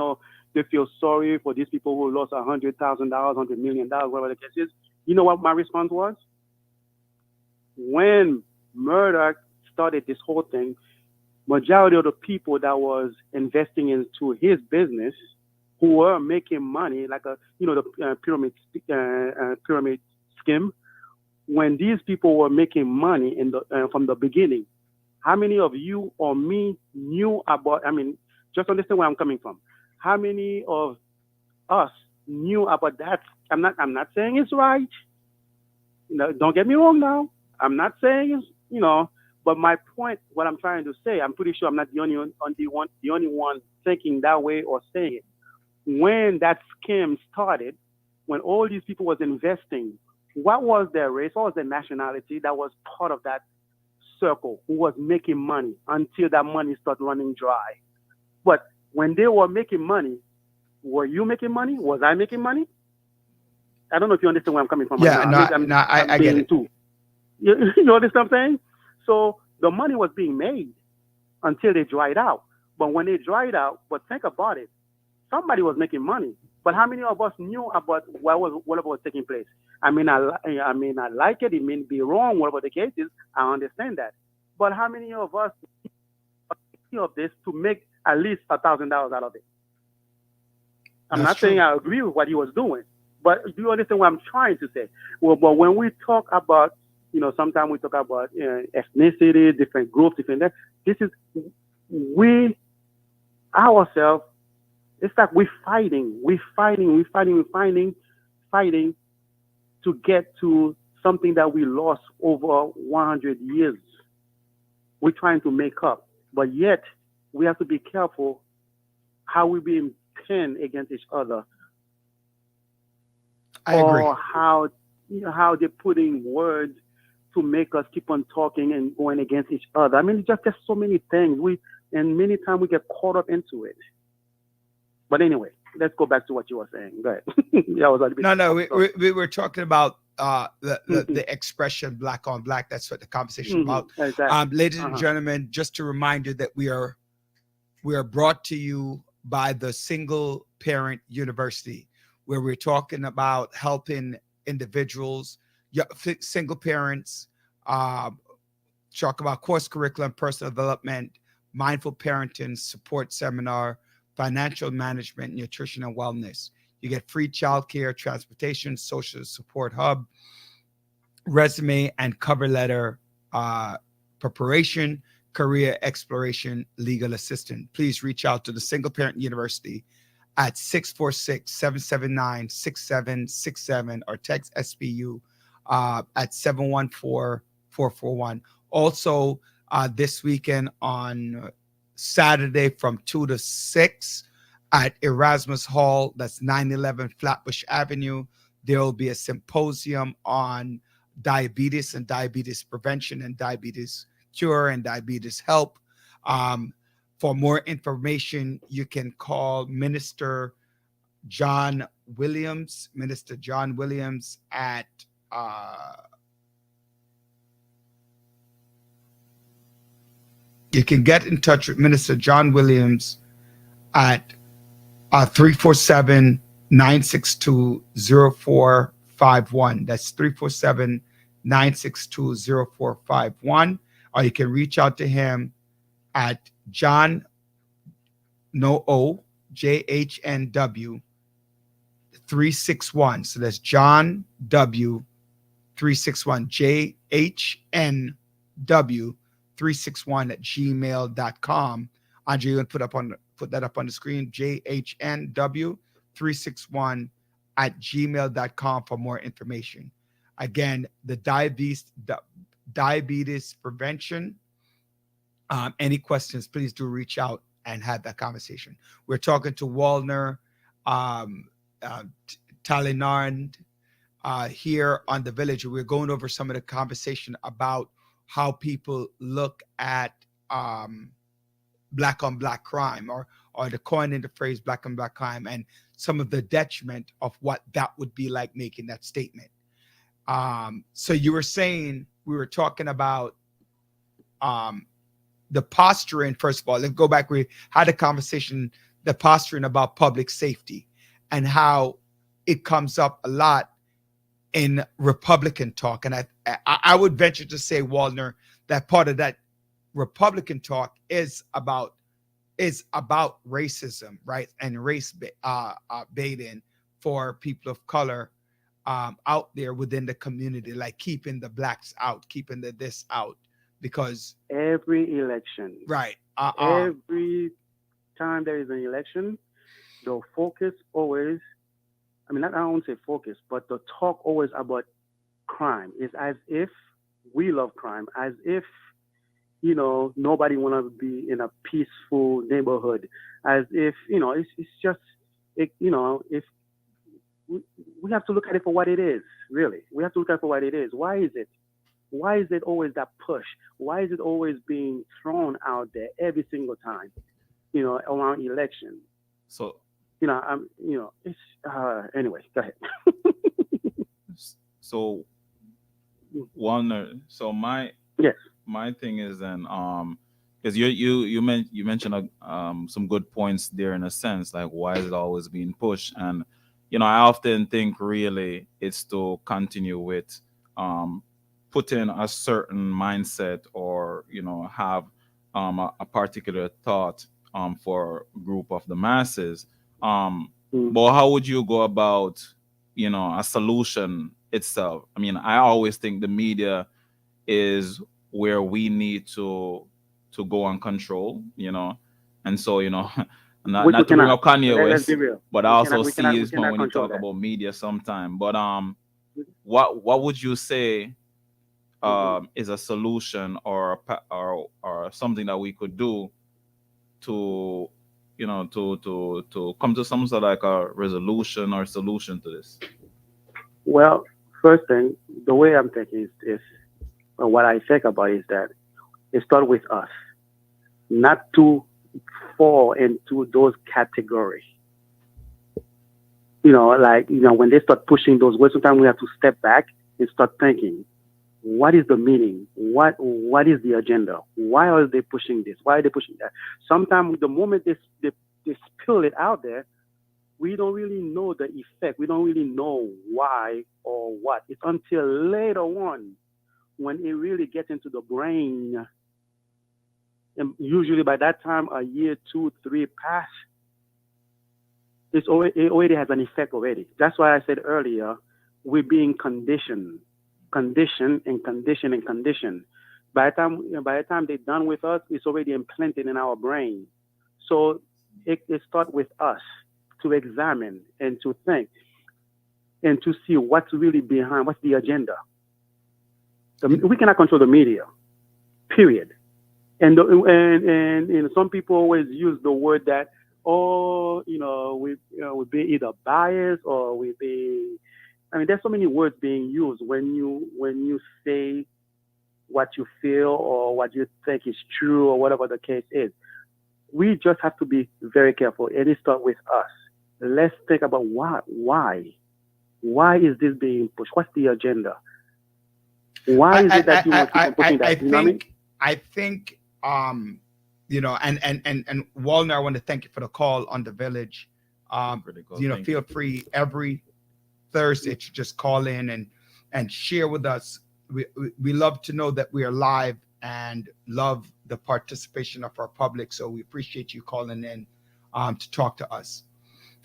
they feel sorry for these people who lost $100,000, $100 million, whatever the case is. You know what my response was? When Murdoch started this whole thing, majority of the people that was investing into his business, who were making money, like the pyramid scheme, when these people were making money from the beginning, how many of you or me knew about? I mean, just understand where I'm coming from. How many of us knew about that? I'm not saying it's right. Don't get me wrong now. I'm not saying it's, but my point, what I'm trying to say, I'm pretty sure I'm not the only one thinking that way or saying it. When that scam started, when all these people was investing, what was their race? What was their nationality that was part of that circle who was making money until that money started running dry? But when they were making money, were you making money? Was I making money? I don't know if you understand where I'm coming from. Yeah, I get it. Too. You understand what I'm saying? So the money was being made until they dried out. But when they dried out, but think about it, somebody was making money. But how many of us knew about whatever was taking place? I mean, I like it. It may be wrong, whatever the case is. I understand that. But how many of us knew of this to make at least $1,000 out of it? I'm not saying I agree with what he was doing, but do you understand what I'm trying to say? Well, but when we talk about, sometimes we talk about ethnicity, different groups, different. This is we ourselves. It's like we're fighting to get to something that we lost over 100 years. We're trying to make up, but yet we have to be careful how we being pinned against each other. I agree. Or how they're putting words to make us keep on talking and going against each other. I mean, just so many things. And many times we get caught up into it. But anyway, let's go back to what you were saying. Go ahead. Yeah, I was a little bit. No, we were talking about the expression black on black. That's what the conversation about. Exactly. Ladies and gentlemen, just to remind you that we are brought to you by the Single Parent University, where we're talking about helping individuals, single parents, talk about course curriculum, personal development, mindful parenting, support seminar, financial management, nutrition and wellness. You get free childcare, transportation, social support hub, resume and cover letter preparation, career exploration, legal assistance. Please reach out to the Single Parent University at 646-779-6767 or text SPU at 714-441. Also, this weekend on Saturday from 2 to 6 at Erasmus Hall, that's 911 Flatbush Avenue, there will be a symposium on diabetes and diabetes prevention and diabetes cure and diabetes help. For more information, you can call Minister John Williams at you can get in touch with Minister John Williams at 347-962-0451. That's 347-962-0451. Or you can reach out to him at JHNW 361. So that's John W 361, JHNW 361 at gmail.com. Andre, you're going to put that up on the screen, JHNW 361 at gmail.com for more information. Again, the diabetes prevention. Any questions, please do reach out and have that conversation. We're talking to Walner Talinard here on The Village. We're going over some of the conversation about how people look at black on black crime, or the coining the phrase black on black crime, and some of the detriment of what that would be like making that statement. So you were saying, we were talking about the posturing. First of all, let's go back. We had a conversation, the posturing about public safety, and how it comes up a lot in Republican talk. And I would venture to say, Waldner, that part of that Republican talk is about racism, right? And race baiting for people of color out there within the community, like keeping the blacks out, keeping the this out, because Every election, right. every time there is an election, the focus always, I mean, I don't want to say focus, but the talk always about crime is as if we love crime, as if, nobody want to be in a peaceful neighborhood, as if, it's just, if we have to look at it for what it is, really. We have to look at it for what it is. Why is it? Why is it always that push? Why is it always being thrown out there every single time, around election? So It's anyway. Go ahead. so Walner, so my Yes. my thing is then because you mentioned some good points there, in a sense, like why is it always being pushed? And I often think really it's to continue with put in a certain mindset, or have a particular thought for a group of the masses. But how would you go about a solution itself? I mean, I always think the media is where we need to go and control, and so not to bring up Kanye Let's West, be real. but I also we see cannot it when you control talk that. about media sometime. But what would you say is a solution, or something that we could do to to come to some sort of like a resolution or solution to this? Well, first thing, the way I'm thinking is what I think about is that it starts with us, not to fall into those categories. When they start pushing those words, sometimes we have to step back and start thinking, what is the meaning? What is the agenda? Why are they pushing this? Why are they pushing that? Sometimes the moment they spill it out there, we don't really know the effect. We don't really know why or what. It's until later on when it really gets into the brain. And usually by that time, a year, 2, 3 pass, it already has an effect already. That's why I said earlier, we're being conditioned. Condition. By the time they're done with us, it's already implanted in our brain. So it starts with us to examine and to think and to see what's really behind, what's the agenda. We cannot control the media, period. And some people always use the word that, we be either biased or we be. I mean, there's so many words being used when you say what you feel or what you think is true or whatever the case is. We just have to be very careful, and it starts with us. Let's think about why is this being pushed? What's the agenda? Why is it that you want to keep pushing that? I think and Walner, I want to thank you for the call on The Village. Feel free every Thursday to just call in and share with us. We love to know that we are live and love the participation of our public. So we appreciate you calling in to talk to us.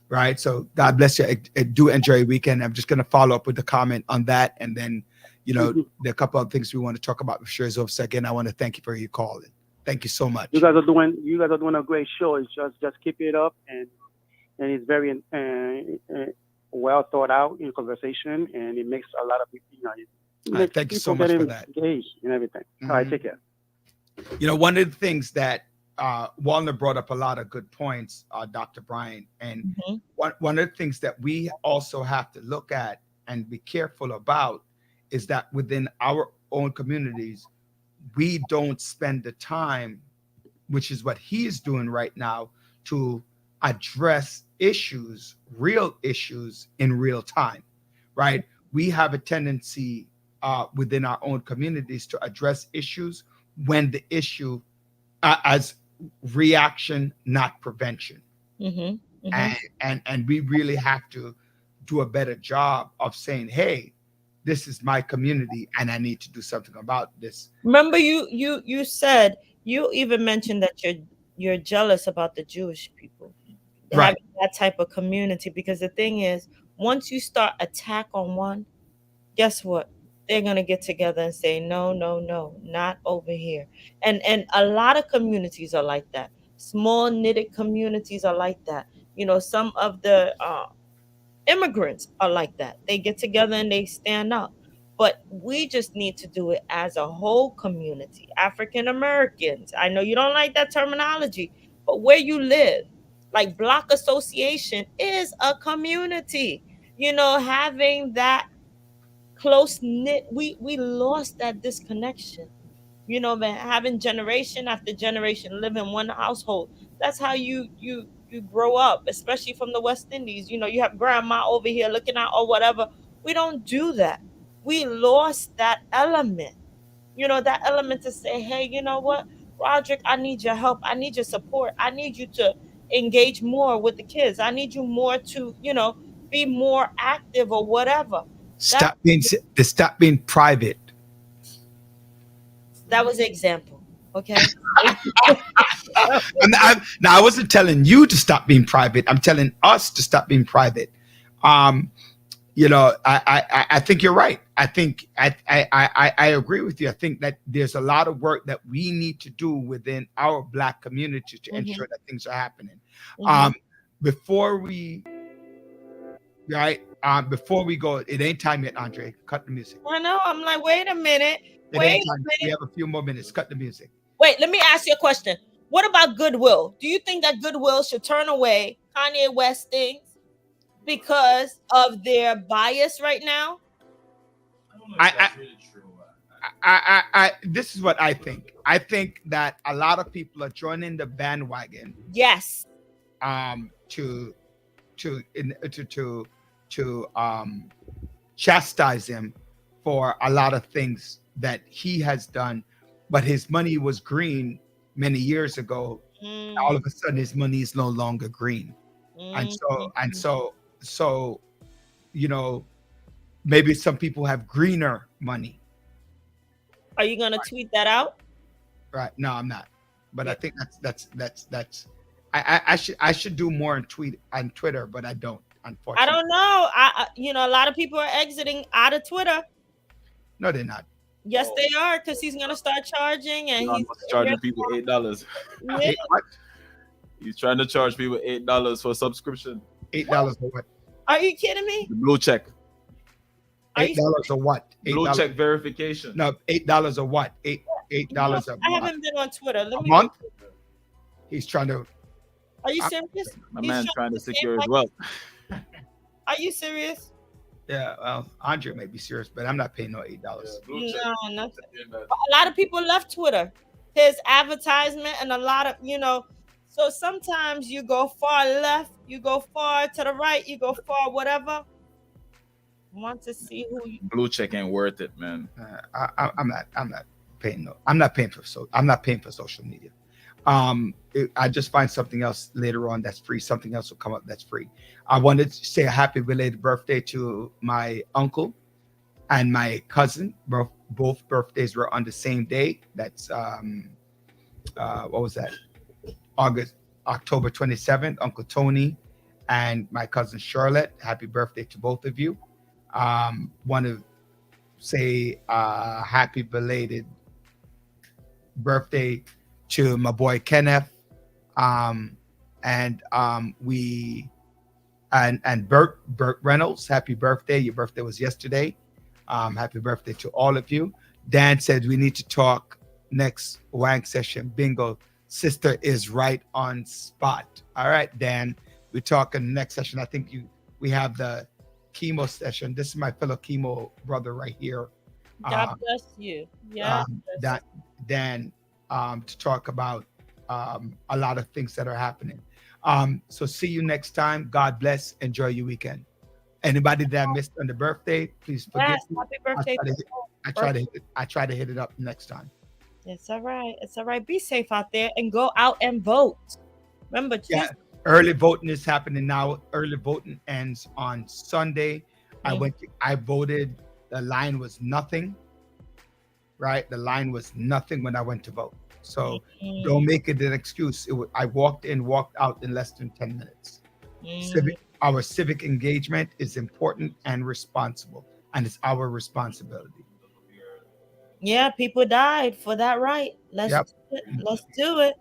Right. So God bless you. I do enjoy your weekend. I'm just going to follow up with the comment on that. And then, there are a couple of things we want to talk about with Scherzo. So again, I want to thank you for your call. Thank you so much. You guys are doing a great show. It's just keep it up, and it's very well thought out in conversation, and it makes a lot of people, it makes thank you so people much get for that. engaged and everything. All right, Mhm. take care. One of the things that Walner brought up a lot of good points, Dr. Brian, and Mhm. one of the things that we also have to look at and be careful about is that within our own communities, we don't spend the time, which is what he is doing right now, to address issues, real issues in real time, right? We have a tendency within our own communities to address issues when the issue as reaction, not prevention. Mhm. Mhm. And we really have to do a better job of saying, hey, this is my community and I need to do something about this. Remember, you said, you even mentioned that you're jealous about the Jewish people Right. having that type of community, because the thing is, once you start attack on one, guess what? They're gonna get together and say, no, no, no, not over here. And a lot of communities are like that. Small knitted communities are like that. Some of the immigrants are like that. They get together and they stand up. But we just need to do it as a whole community. African Americans. I know you don't like that terminology, but where you live, like block association is a community. Having that close knit, we lost that disconnection. Man, having generation after generation live in one household. That's how you grow up, especially from the West Indies. You have grandma over here looking out or whatever. We don't do that. We lost that element. That element to say, hey, you know what, Roderick, I need your help. I need your support. I need you to engage more with the kids. I need you more to, be more active or whatever. Stop being private. That was an example. Okay. Now, I wasn't telling you to stop being private. I'm telling us to stop being private. I think you're right. I think I agree with you. I think that there's a lot of work that we need to do within our Black community to ensure that things are happening. Before we go, it ain't time yet, Andre. Cut the music. I know. I'm like, wait a minute. It ain't time. We have a few more minutes. Cut the music. Wait, let me ask you a question. What about Goodwill? Do you think that Goodwill should turn away Kanye West things because of their bias right now? I don't know if that's really true. This is what I think. I think that a lot of people are joining the bandwagon. Yes. To chastise him for a lot of things that he has done, but his money was green many years ago. All of a sudden his money is no longer green. And so maybe some people have greener money. Are you gonna tweet that out? Right? No, I'm not. But I think that's I should do more on Twitter, but I don't, unfortunately. I don't know. A lot of people are exiting out of Twitter. No, they're not. Yes, they are, because he's gonna start charging, and he's charging people $8. Yeah. What? He's trying to charge people $8 for subscription. $8 for what? Are you kidding me? The blue check. $8 or what? Blue check verification. No, $8 or what? $8 a I haven't been on Twitter. a month. He's trying to. Are you serious? My He's man trying to say secure his like- wealth. Are you serious? Yeah, well, Andre may be serious, but I'm not paying no $8. No, nothing. A lot of people left Twitter. His advertisement and a lot of, so sometimes you go far left, you go far to the right, you go far whatever. Want to see who you Blue check ain't worth it, man. I'm not paying I'm not paying for social media. I just find something else later on that's free. Something else will come up that's free. I wanted to say a happy belated birthday to my uncle and my cousin. Both birthdays were on the same day. That's what was that? October 27th. Uncle Tony and my cousin Charlotte. Happy birthday to both of you. Want to say happy belated birthday to my boy Kenneth. We And Burt Reynolds, happy birthday. Your birthday was yesterday. Happy birthday to all of you. Dan said we need to talk next Wang session. Bingo. Sister is right on spot. All right, Dan. We're talking next session. I think we have the chemo session. This is my fellow chemo brother right here. God bless you. Yeah. Dan, to talk about a lot of things that are happening. So see you next time. God bless. Enjoy your weekend. Anybody that I missed on the birthday, please forgive Yes, me. happy birthday. I try to hit it up next time. It's all right. It's all right. Be safe out there and go out and vote. Remember, Yeah, early voting is happening now. Early voting ends on Sunday. I voted. The line was nothing. Right? The line was nothing when I went to vote. So don't make it an excuse. I walked in, walked out in less than 10 minutes. Our civic engagement is important and responsible, and it's our responsibility. Yeah, people died for that right. Let's do it. Let's do it.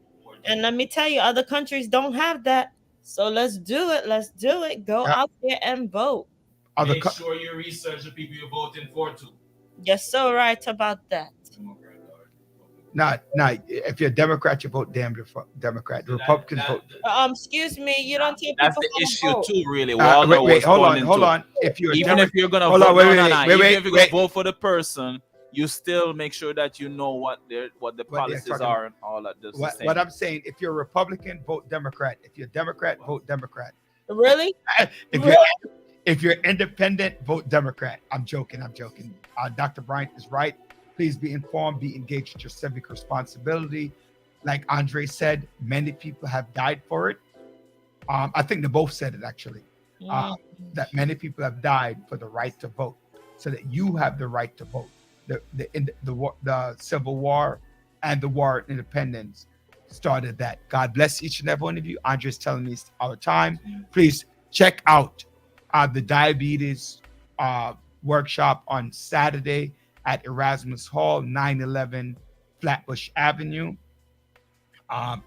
And let me tell you, other countries don't have that. So let's do it. Let's do it. Go out there and vote. Make sure you research the people you're voting for too. You're so right about that. Not if you're a Democrat, you vote damn Democrat. The Republicans vote. Excuse me, you don't take That's people the issue vote. too, really. Wait, hold on. If you're even if you're gonna hold vote, on, if you're gonna vote for the person, you still make sure that you know what the policies are and all that. What I'm saying, if you're a Republican, vote Democrat. If you're a Democrat, vote Democrat. Really? If you're independent, vote Democrat. I'm joking. Dr. Bryant is right. Please be informed, be engaged with your civic responsibility. Like Andre said, many people have died for it. I think they both said it actually. That many people have died for the right to vote, so that you have the right to vote. The Civil War and the War of Independence started that. God bless each and every one of you. Andre's telling me it's our time. Please check out the diabetes workshop on Saturday at Erasmus Hall, 911 Flatbush Avenue.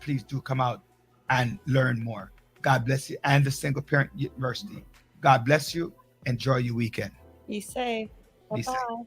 Please do come out and learn more. God bless you. And the Single Parent University. God bless you. Enjoy your weekend. Be safe. Bye-bye.